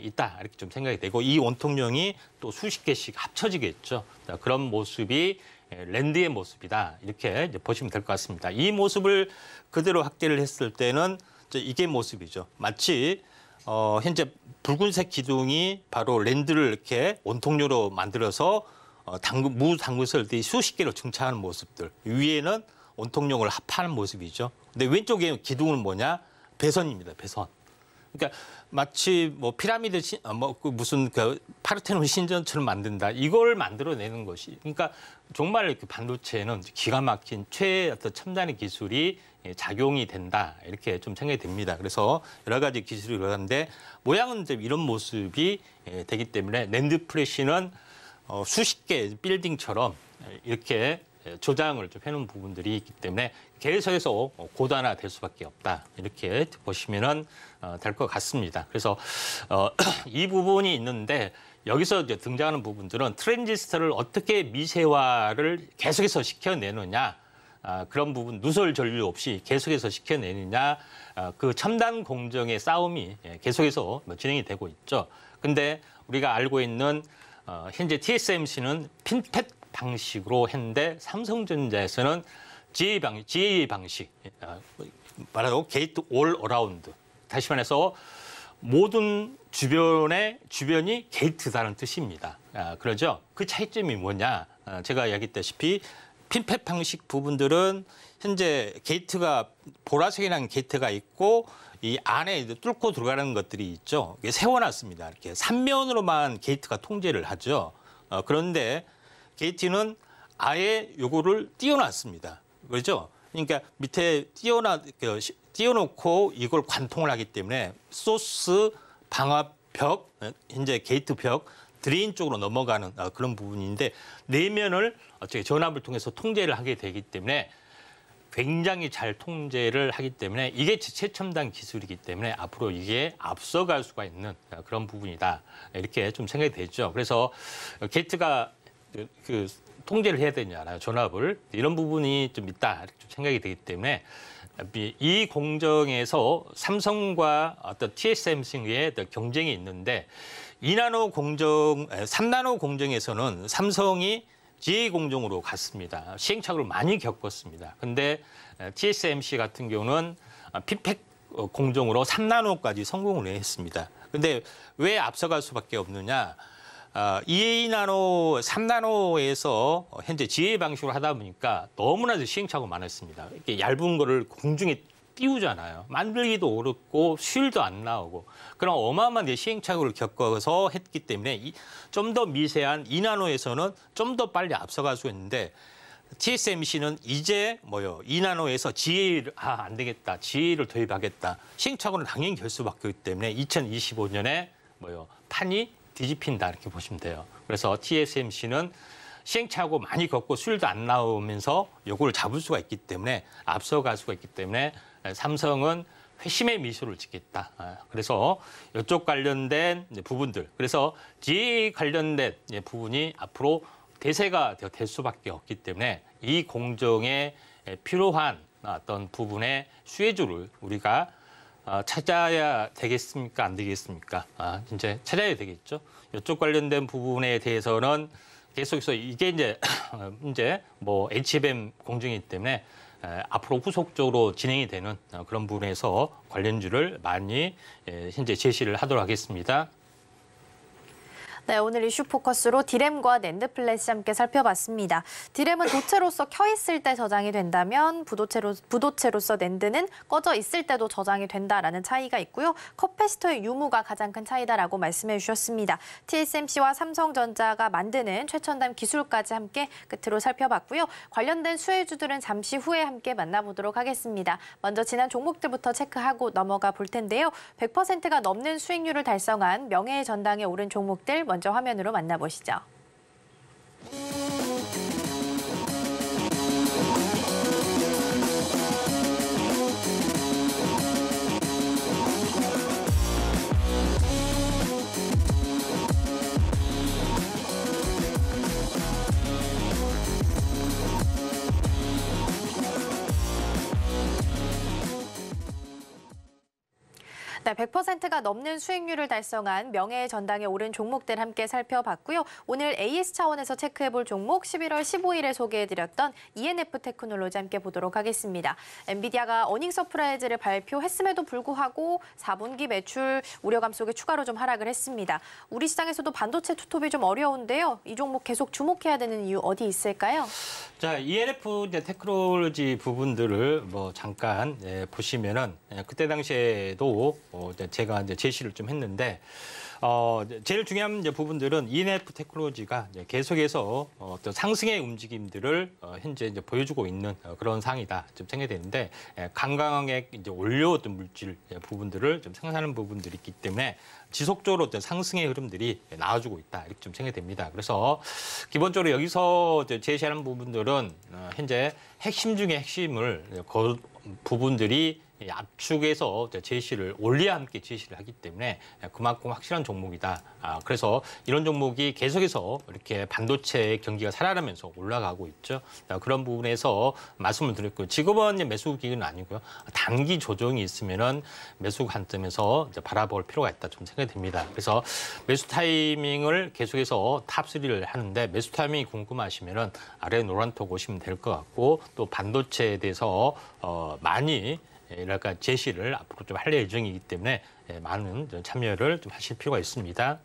있다. 이렇게 좀 생각이 되고 이 원통형이 또 수십 개씩 합쳐지겠죠. 그런 모습이 랜드의 모습이다. 이렇게 이제 보시면 될 것 같습니다. 이 모습을 그대로 확대를 했을 때는 이게 모습이죠. 마치 현재 붉은색 기둥이 바로 랜드를 이렇게 원통료로 만들어서 무 당근 썰듯이 수십 개로 증착하는 모습들. 위에는 원통용을 합하는 모습이죠. 근데 왼쪽에 기둥은 뭐냐? 배선입니다. 배선. 그러니까 마치 뭐 피라미드 무슨 그 파르테논 신전처럼 만든다. 이걸 만들어내는 것이. 그러니까 정말 이렇게 반도체는 기가 막힌 최 어떤 첨단의 기술이 작용이 된다. 이렇게 좀 생각이 됩니다. 그래서 여러 가지 기술이 들어가는데 모양은 이제 이런 모습이 되기 때문에 랜드 플래시는 수십 개 빌딩처럼 이렇게 조장을 좀 해놓은 부분들이 있기 때문에 계속해서 고단화될 수밖에 없다. 이렇게 보시면은 될 것 같습니다. 그래서 이 부분이 있는데 여기서 이제 등장하는 부분들은 트랜지스터를 어떻게 미세화를 계속해서 시켜내느냐, 그런 부분 누설 전류 없이 계속해서 시켜내느냐, 그 첨단 공정의 싸움이 계속해서 진행이 되고 있죠. 근데 우리가 알고 있는 현재 TSMC는 핀팻 방식으로 했는데 삼성전자에서는 GA 방식, 말하자면 게이트 올 어라운드. 다시 말해서 모든 주변이 게이트다는 뜻입니다. 그러죠? 그 차이점이 뭐냐? 제가 이야기했다시피 핀팻 방식 부분들은 현재 게이트가 보라색이라는 게이트가 있고 이 안에 뚫고 들어가는 것들이 있죠. 세워놨습니다. 이렇게 3면으로만 게이트가 통제를 하죠. 그런데 게이트는 아예 요거를 띄워놨습니다. 그렇죠? 그러니까 밑에 띄워놓고 이걸 관통을 하기 때문에 소스, 방화벽, 현재 게이트 벽, 드레인 쪽으로 넘어가는 그런 부분인데 내면을 어떻게 전압을 통해서 통제를 하게 되기 때문에 굉장히 잘 통제를 하기 때문에 이게 최첨단 기술이기 때문에 앞으로 이게 앞서갈 수가 있는 그런 부분이다. 이렇게 좀 생각이 되죠. 그래서 게이트가 그 통제를 해야 되잖아요. 전압을. 이런 부분이 좀 있다. 이렇게 좀 생각이 되기 때문에 이 공정에서 삼성과 어떤 TSMC의 경쟁이 있는데 2나노 공정, 3나노 공정에서는 삼성이 GA 공정으로 갔습니다. 시행착오를 많이 겪었습니다. 근데 TSMC 같은 경우는 핀팻 공정으로 3나노까지 성공을 했습니다. 근데 왜 앞서갈 수밖에 없느냐? 2나노, 3나노에서 현재 지혜 방식으로 하다 보니까 너무나도 시행착오가 많았습니다. 이렇게 얇은 거를 공중에 띄우잖아요. 만들기도 어렵고 수율도 안 나오고 그런 어마어마한 시행착오를 겪어서 했기 때문에 좀 더 미세한 2나노에서는 좀 더 빨리 앞서갈 수 있는데 TSMC는 이제 2나노에서 지혜를 안 되겠다. 지혜를 도입하겠다. 시행착오는 당연히 결 수밖에 없기 때문에 2025년에 판이 뒤집힌다 이렇게 보시면 돼요. 그래서 TSMC는 시행착오 많이 겪고 수율도 안 나오면서 요거를 잡을 수가 있기 때문에 앞서갈 수가 있기 때문에 삼성은 회심의 미소를 짓겠다. 그래서 이쪽 관련된 부분들, 그래서 GA 관련된 부분이 앞으로 대세가 될 수밖에 없기 때문에 이 공정에 필요한 어떤 부분의 수혜주를 우리가 찾아야 되겠습니까? 안 되겠습니까? 이제 찾아야 되겠죠. 이쪽 관련된 부분에 대해서는 계속해서 이게 이제 HBM 공정이기 때문에 앞으로 후속적으로 진행이 되는 그런 부분에서 관련주를 많이 현재 제시를 하도록 하겠습니다. 네, 오늘 이슈 포커스로 디램과 낸드 플래시 함께 살펴봤습니다. 디램은 도체로서 켜 있을 때 저장이 된다면 부도체로서 낸드는 꺼져 있을 때도 저장이 된다라는 차이가 있고요. 커패시터의 유무가 가장 큰 차이다라고 말씀해 주셨습니다. TSMC와 삼성전자가 만드는 최첨단 기술까지 함께 끝으로 살펴봤고요. 관련된 수혜주들은 잠시 후에 함께 만나보도록 하겠습니다. 먼저 지난 종목들부터 체크하고 넘어가 볼 텐데요. 100%가 넘는 수익률을 달성한 명예의 전당에 오른 종목들 먼저 화면으로 만나보시죠. 네, 100%가 넘는 수익률을 달성한 명예의 전당에 오른 종목들 함께 살펴봤고요. 오늘 AS 차원에서 체크해볼 종목 11월 15일에 소개해드렸던 ENF 테크놀로지 함께 보도록 하겠습니다. 엔비디아가 어닝 서프라이즈를 발표했음에도 불구하고 4분기 매출 우려감 속에 추가로 좀 하락을 했습니다. 우리 시장에서도 반도체 투톱이 좀 어려운데요. 이 종목 계속 주목해야 되는 이유 어디 있을까요? 자, ENF 테크놀로지 부분들을 잠깐 보시면은 그때 당시에도 제가 이제 제시를 좀 했는데 제일 중요한 부분들은 ENF 테크놀로지가 계속해서 어떤 상승의 움직임들을 현재 이제 보여주고 있는 그런 상황이다 좀 생각되는데 강강하게 이제 올려왔던 물질 부분들을 좀 생산하는 부분들이 있기 때문에 지속적으로 어떤 상승의 흐름들이 나와주고 있다 이렇게 좀 생각됩니다. 그래서 기본적으로 여기서 제시하는 부분들은 현재 핵심 중에 핵심을 그 부분들이 압축해서 제시를 올리와 함께 제시를 하기 때문에 그만큼 확실한 종목이다. 그래서 이런 종목이 계속해서 이렇게 반도체 경기가 살아나면서 올라가고 있죠. 그런 부분에서 말씀을 드렸고요. 지금은 매수 기간은 아니고요. 단기 조정이 있으면은 매수 관점에서 바라볼 필요가 있다 좀 생각이 듭니다. 그래서 매수 타이밍을 계속해서 탑3를 하는데 매수 타이밍이 궁금하시면은 아래 노란톡 오시면 될 것 같고 또 반도체에 대해서 많이 이랄까 제시를 앞으로 좀 할 예정이기 때문에 많은 참여를 좀 하실 필요가 있습니다.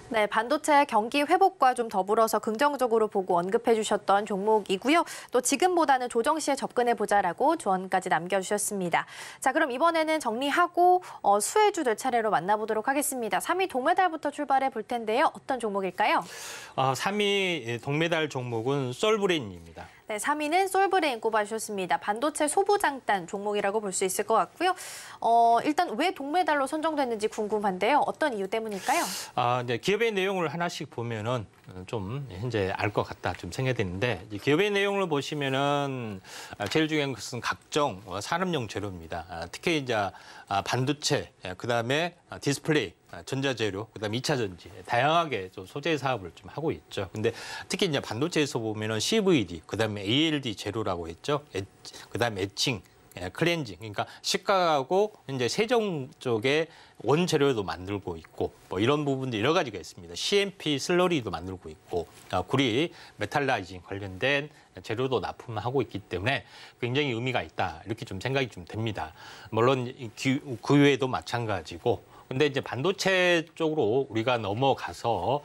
네, 반도체 경기 회복과 좀 더불어서 긍정적으로 보고 언급해 주셨던 종목이고요. 또 지금보다는 조정 시에 접근해 보자라고 조언까지 남겨주셨습니다. 자, 그럼 이번에는 정리하고 수혜주들 차례로 만나보도록 하겠습니다. 3위 동메달부터 출발해 볼 텐데요. 어떤 종목일까요? 3위 동메달 종목은 솔브레인입니다. 네, 3위는 솔브레인 꼽아주셨습니다. 반도체 소부장단 종목이라고 볼 수 있을 것 같고요. 일단 왜 동메달로 선정됐는지 궁금한데요. 어떤 이유 때문일까요? 이제 기업의 내용을 하나씩 보면은 좀 현재 알 것 같다 좀 생각되는데 기업의 내용을 보시면은 제일 중요한 것은 각종 산업용 재료입니다. 특히 이제 반도체, 그다음에 디스플레이, 전자재료, 그다음에 2차 전지 다양하게 좀 소재 사업을 좀 하고 있죠. 근데 특히 이제 반도체에서 보면은 CVD, 그다음에 ALD 재료라고 했죠. 그다음에 애칭, 클렌징, 그러니까 식각하고 이제 세정 쪽에 원재료도 만들고 있고 이런 부분도 여러 가지가 있습니다. CMP 슬러리도 만들고 있고 구리 메탈라이징 관련된 재료도 납품하고 있기 때문에 굉장히 의미가 있다 이렇게 좀 생각이 좀 됩니다. 물론 그 외에도 마찬가지고 근데 이제 반도체 쪽으로 우리가 넘어가서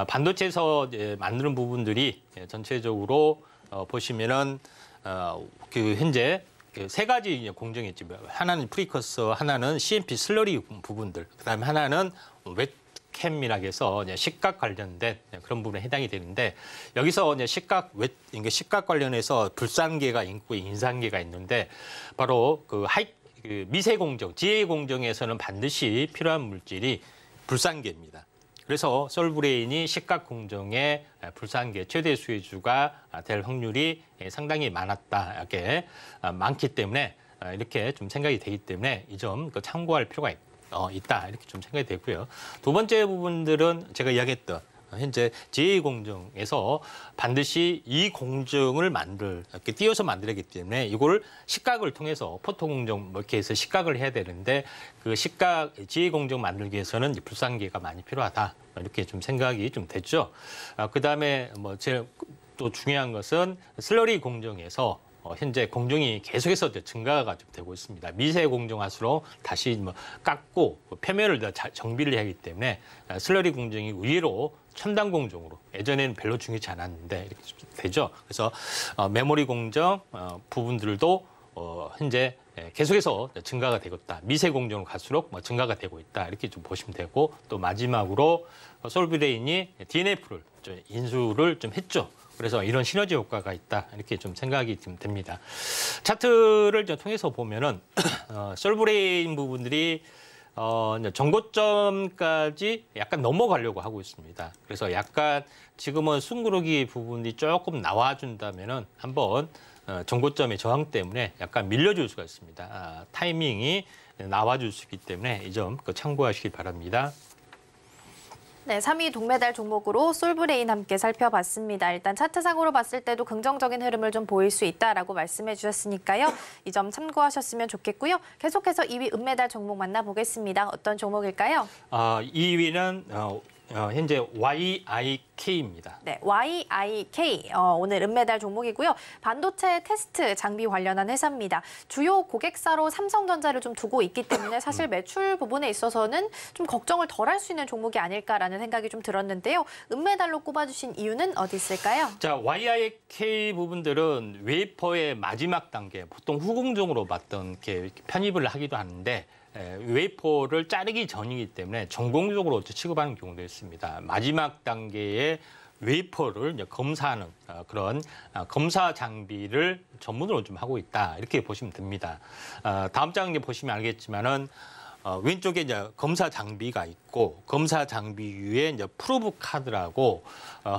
반도체에서 이제 만드는 부분들이 전체적으로 보시면은 그 현재 세 가지 공정이 있지. 하나는 프리커서, 하나는 CMP 슬러리 부분들, 그다음에 하나는 웹캠이라고 해서 식각 관련된 그런 부분에 해당이 되는데, 여기서 이제 식각 관련해서 불산계가 있고 인산계가 있는데, 바로 그 미세 공정, 지하 공정에서는 반드시 필요한 물질이 불산계입니다. 그래서 솔브레인이 식각 공정의 불산계 최대 수혜주가 될 확률이 상당히 많기 때문에 이렇게 좀 생각이 되기 때문에 이 점 참고할 필요가 있다, 이렇게 좀 생각이 되고요. 두 번째 부분들은 제가 이야기했던 현재 제2공정에서 반드시 이 공정을 이렇게 띄어서 만들어야 하기 때문에 이걸 식각을 통해서 포토공정 이렇게 해서 식각을 해야 되는데, 그 제2공정 만들기 위해서는 불산계가 많이 필요하다, 이렇게 좀 생각이 좀 됐죠. 그다음에 제일 또 중요한 것은 슬러리 공정에서 현재 공정이 계속해서 증가가 좀 되고 있습니다. 미세 공정할수록 다시 깎고 표면을 더 정비를 해야 하기 때문에 슬러리 공정이 의외로 첨단 공정으로, 예전에는 별로 중요치 않았는데 이렇게 되죠. 그래서 메모리 공정 부분들도 현재 계속해서 증가가 되고 있다. 미세 공정으로 갈수록 증가가 되고 있다, 이렇게 좀 보시면 되고, 또 마지막으로 솔브레인이 DNF를 인수를 좀 했죠. 그래서 이런 시너지 효과가 있다, 이렇게 좀 생각이 좀 됩니다. 차트를 통해서 보면은 솔브레인 부분들이 정고점까지 약간 넘어가려고 하고 있습니다. 그래서 약간 지금은 숨구르기 부분이 조금 나와준다면은 한번 정고점의 저항 때문에 약간 밀려줄 수가 있습니다. 타이밍이 나와줄 수 있기 때문에 이 점 참고하시기 바랍니다. 네, 3위 동메달 종목으로 솔브레인 함께 살펴봤습니다. 일단 차트상으로 봤을 때도 긍정적인 흐름을 좀 보일 수 있다라고 말씀해 주셨으니까요. 이 점 참고하셨으면 좋겠고요. 계속해서 2위 은메달 종목 만나보겠습니다. 어떤 종목일까요? 2위는 현재 YIK입니다. 네, YIK 오늘 은메달 종목이고요. 반도체 테스트 장비 관련한 회사입니다. 주요 고객사로 삼성전자를 좀 두고 있기 때문에 사실 매출 부분에 있어서는 좀 걱정을 덜 할 수 있는 종목이 아닐까라는 생각이 좀 들었는데요. 은메달로 꼽아주신 이유는 어디 있을까요? 자, YIK 부분들은 웨이퍼의 마지막 단계, 보통 후공정으로 봤던 게 편입을 하기도 하는데, 웨이퍼를 자르기 전이기 때문에 전공적으로 취급하는 경우도 있습니다. 마지막 단계의 웨이퍼를 검사하는 그런 검사 장비를 전문으로 좀 하고 있다, 이렇게 보시면 됩니다. 다음 장 보시면 알겠지만은 왼쪽에 이제 검사 장비가 있고, 검사 장비 위에 이제 프로브 카드라고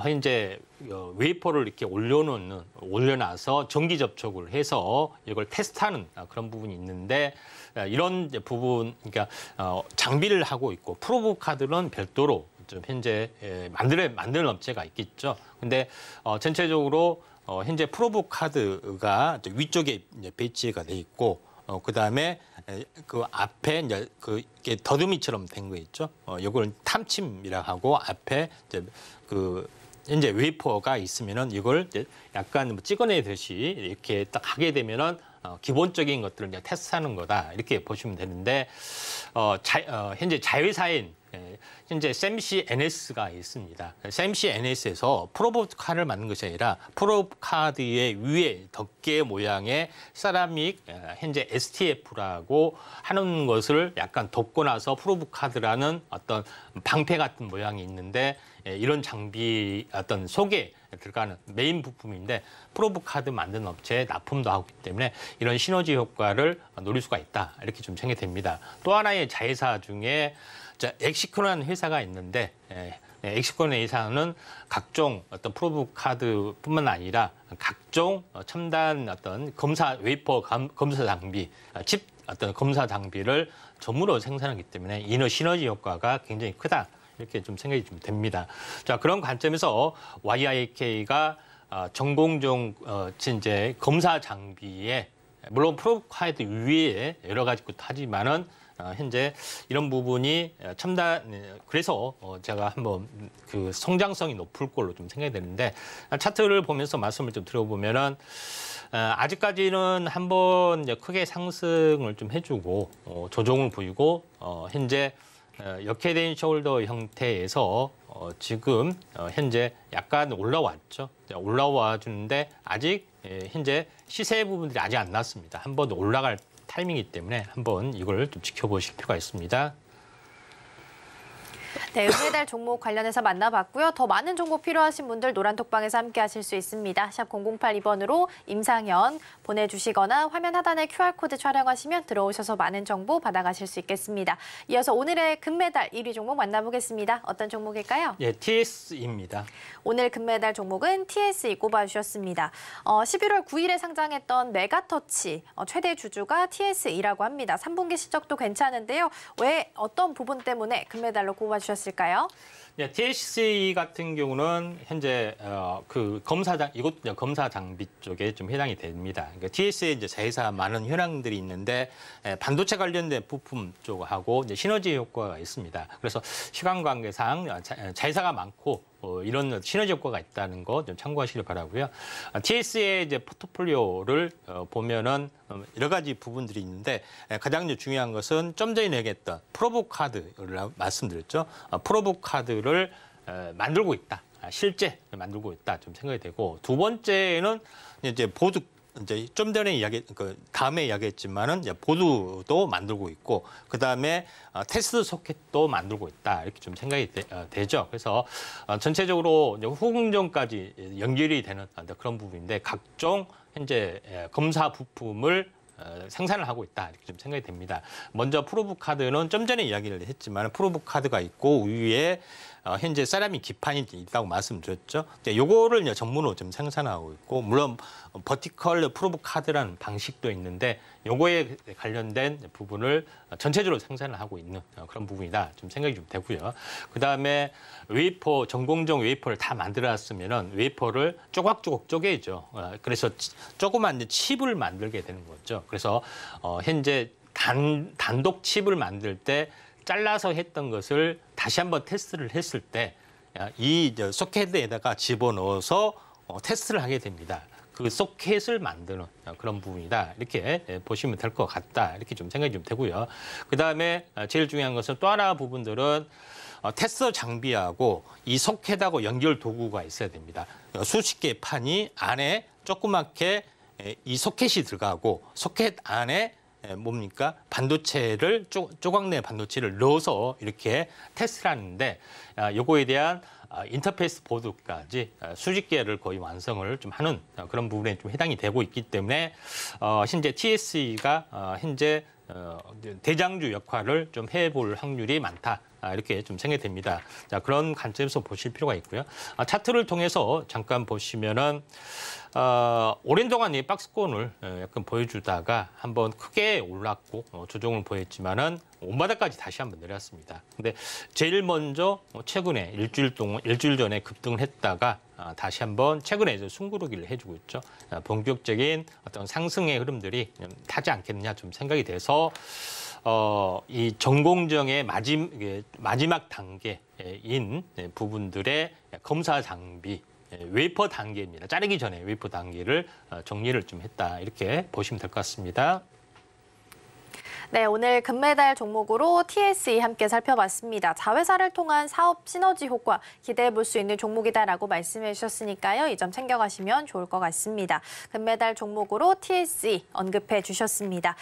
현재 웨이퍼를 이렇게 올려놔서 전기 접촉을 해서 이걸 테스트하는 그런 부분이 있는데, 이런 부분, 그러니까 장비를 하고 있고, 프로브 카드는 별도로 좀 현재 만드는 업체가 있겠죠. 근데 전체적으로 현재 프로브 카드가 위쪽에 이제 배치가 돼 있고, 그다음에 그 앞에 이제 이게 더듬이처럼 된 거 있죠. 이걸 탐침이라고 하고, 앞에 이제 현재 웨이퍼가 있으면은 이걸 이제 약간 찍어내듯이 이렇게 딱 하게 되면은 기본적인 것들을 이제 테스트하는 거다, 이렇게 보시면 되는데, 현재 자회사인 현재 샘시 NS가 있습니다. 샘시 NS에서 프로브 카드를 만든 것이 아니라 프로브 카드의 위에 덮개 모양의 세라믹 현재 STF라고 하는 것을 약간 덮고 나서 프로브 카드라는 어떤 방패 같은 모양이 있는데, 이런 장비 어떤 속에 들어가는 메인 부품인데, 프로브 카드 만드는 업체에 납품도 하고 있기 때문에 이런 시너지 효과를 노릴 수가 있다, 이렇게 좀 생각이 됩니다. 또 하나의 자회사 중에 엑시콘이라는 회사가 있는데, 엑시콘의 회사는 각종 어떤 프로브 카드뿐만 아니라 각종 첨단 어떤 웨이퍼 검사 장비, 칩 어떤 검사 장비를 전문으로 생산하기 때문에 이너 시너지 효과가 굉장히 크다, 이렇게 좀 생각이 좀 됩니다. 자, 그런 관점에서 YIK가 전공정 이제 검사 장비에, 물론 프로브 카드 위에 여러 가지 것도 하지만은 현재 이런 부분이 그래서 제가 한번 그 성장성이 높을 걸로 좀 생각이 되는데, 차트를 보면서 말씀을 좀 드려보면은 아직까지는 한번 이제 크게 상승을 좀 해주고 조정을 보이고, 현재 역헤드앤 숄더 형태에서 지금 현재 약간 올라왔죠. 올라와 주는데 아직 현재 시세 부분들이 아직 안 났습니다. 한번 올라갈 타이밍이기 때문에 한번 이걸 좀 지켜보실 필요가 있습니다. 네, 은메달 종목 관련해서 만나봤고요. 더 많은 정보 필요하신 분들 노란톡방에서 함께 하실 수 있습니다. 샵 0082번으로 임상현 보내주시거나 화면 하단에 QR코드 촬영하시면 들어오셔서 많은 정보 받아가실 수 있겠습니다. 이어서 오늘의 금메달 1위 종목 만나보겠습니다. 어떤 종목일까요? 예, TSE입니다. 오늘 금메달 종목은 TSE 꼽아주셨습니다. 11월 9일에 상장했던 메가터치 최대 주주가 TSE라고 합니다. 3분기 실적도 괜찮은데요. 왜 어떤 부분 때문에 금메달로 꼽아주셨을까요? 예, TSE 같은 경우는 현재 이것도 검사 장비 쪽에 좀 해당이 됩니다. 그러니까 TSE 이제 자회사 많은 현황들이 있는데 반도체 관련된 부품 쪽하고 이제 시너지 효과가 있습니다. 그래서 시간 관계상 자회사가 많고 이런 시너지 효과가 있다는 거 좀 참고하시길 바라고요. TS의 이제 포트폴리오를 보면은 여러 가지 부분들이 있는데 가장 중요한 것은 좀 전에 얘기했던 프로브 카드를 말씀드렸죠. 프로브 카드를 만들고 있다. 실제 만들고 있다 좀 생각이 되고, 두 번째는 이제 보드, 이제 좀 전에 다음에 이야기했지만은 이제 보드도 만들고 있고, 그 다음에 테스트 소켓도 만들고 있다 이렇게 좀 생각이 되죠. 그래서 전체적으로 후공정까지 연결이 되는 그런 부분인데 각종 현재 검사 부품을 생산을 하고 있다 이렇게 좀 생각이 됩니다. 먼저 프로브 카드는 좀 전에 이야기를 했지만 프로브 카드가 있고 위에 현재 세라믹 기판이 있다고 말씀드렸죠. 요거를 전문으로 좀 생산하고 있고, 물론 버티컬 프로브 카드라는 방식도 있는데 요거에 관련된 부분을 전체적으로 생산을 하고 있는 그런 부분이다 좀 생각이 좀 되고요. 그다음에 웨이퍼, 전공정 웨이퍼를 다 만들었으면은 웨이퍼를 조각조각 쪼개죠. 그래서 조그만 칩을 만들게 되는 거죠. 그래서 현재 단독 칩을 만들 때 잘라서 했던 것을 다시 한번 테스트를 했을 때 이 소켓에다가 집어넣어서 테스트를 하게 됩니다. 그 소켓을 만드는 그런 부분이다 이렇게 보시면 될 것 같다 이렇게 좀 생각이 좀 되고요. 그다음에 제일 중요한 것은 또 하나 부분들은 테스터 장비하고 이 소켓하고 연결 도구가 있어야 됩니다. 수십 개의 판이 안에 조그맣게 이 소켓이 들어가고, 소켓 안에 뭡니까? 반도체를 조각내 반도체를 넣어서 이렇게 테스트를 하는데, 요거에 대한 인터페이스 보드까지 수십 개를 거의 완성을 좀 하는 그런 부분에 좀 해당이 되고 있기 때문에 현재 TSE가 현재 대장주 역할을 좀 해볼 확률이 많다. 이렇게 좀 생각이 됩니다. 자, 그런 관점에서 보실 필요가 있고요. 차트를 통해서 잠깐 보시면은 오랜 동안 이 박스권을 약간 보여주다가 한번 크게 올랐고 조정을 보였지만은 원바닥까지 다시 한번 내렸습니다. 근데 제일 먼저 최근에 일주일 전에 급등을 했다가 다시 한번 최근에 이제 숨고르기를 해주고 있죠. 본격적인 어떤 상승의 흐름들이 타지 않겠느냐 좀 생각이 돼서 이 전공정의 마지막 단계인 부분들의 검사 장비, 웨이퍼 단계입니다. 자르기 전에 웨이퍼 단계를 정리를 좀 했다 이렇게 보시면 될 것 같습니다. 네, 오늘 금메달 종목으로 TSE 함께 살펴봤습니다. 자회사를 통한 사업 시너지 효과 기대해 볼 수 있는 종목이다라고 말씀해 주셨으니까요. 이 점 챙겨가시면 좋을 것 같습니다. 금메달 종목으로 TSE 언급해 주셨습니다.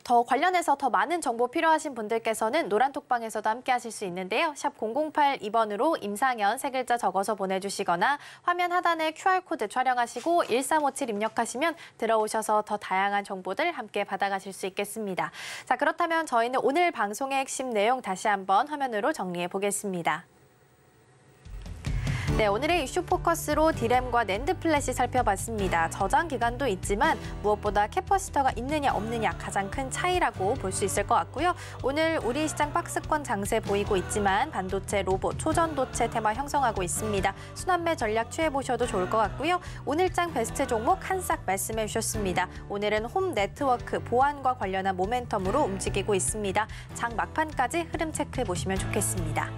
더 관련해서 더 많은 정보 필요하신 분들께서는 노란톡방에서도 함께 하실 수 있는데요. 샵 0082번으로 임상현 세 글자 적어서 보내주시거나 화면 하단에 QR코드 촬영하시고 1357 입력하시면 들어오셔서 더 다양한 정보들 함께 받아가실 수 있겠습니다. 자, 그렇다면 저희는 오늘 방송의 핵심 내용 다시 한번 화면으로 정리해 보겠습니다. 네, 오늘의 이슈 포커스로 디램과 낸드 플래시 살펴봤습니다. 저장 기간도 있지만 무엇보다 캐퍼시터가 있느냐 없느냐 가장 큰 차이라고 볼 수 있을 것 같고요. 오늘 우리 시장 박스권 장세 보이고 있지만 반도체, 로봇, 초전도체 테마 형성하고 있습니다. 순환매 전략 취해보셔도 좋을 것 같고요. 오늘장 베스트 종목 한싹 말씀해 주셨습니다. 오늘은 홈 네트워크 보안과 관련한 모멘텀으로 움직이고 있습니다. 장 막판까지 흐름 체크해 보시면 좋겠습니다.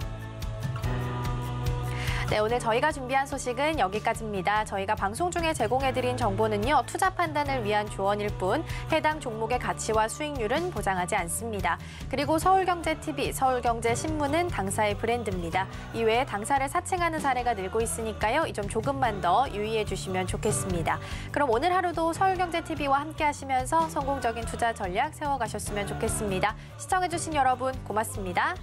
네, 오늘 저희가 준비한 소식은 여기까지입니다. 저희가 방송 중에 제공해드린 정보는요, 투자 판단을 위한 조언일 뿐 해당 종목의 가치와 수익률은 보장하지 않습니다. 그리고 서울경제TV, 서울경제신문은 당사의 브랜드입니다. 이외에 당사를 사칭하는 사례가 늘고 있으니까요, 이 점 조금만 더 유의해 주시면 좋겠습니다. 그럼 오늘 하루도 서울경제TV와 함께 하시면서 성공적인 투자 전략 세워가셨으면 좋겠습니다. 시청해주신 여러분 고맙습니다.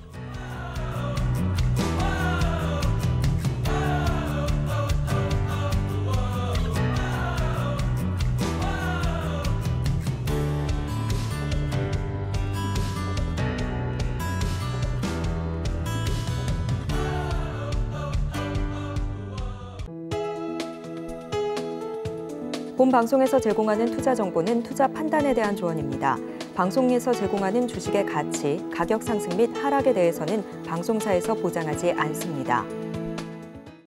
본 방송에서 제공하는 투자 정보는 투자 판단에 대한 조언입니다. 방송에서 제공하는 주식의 가치, 가격 상승 및 하락에 대해서는 방송사에서 보장하지 않습니다.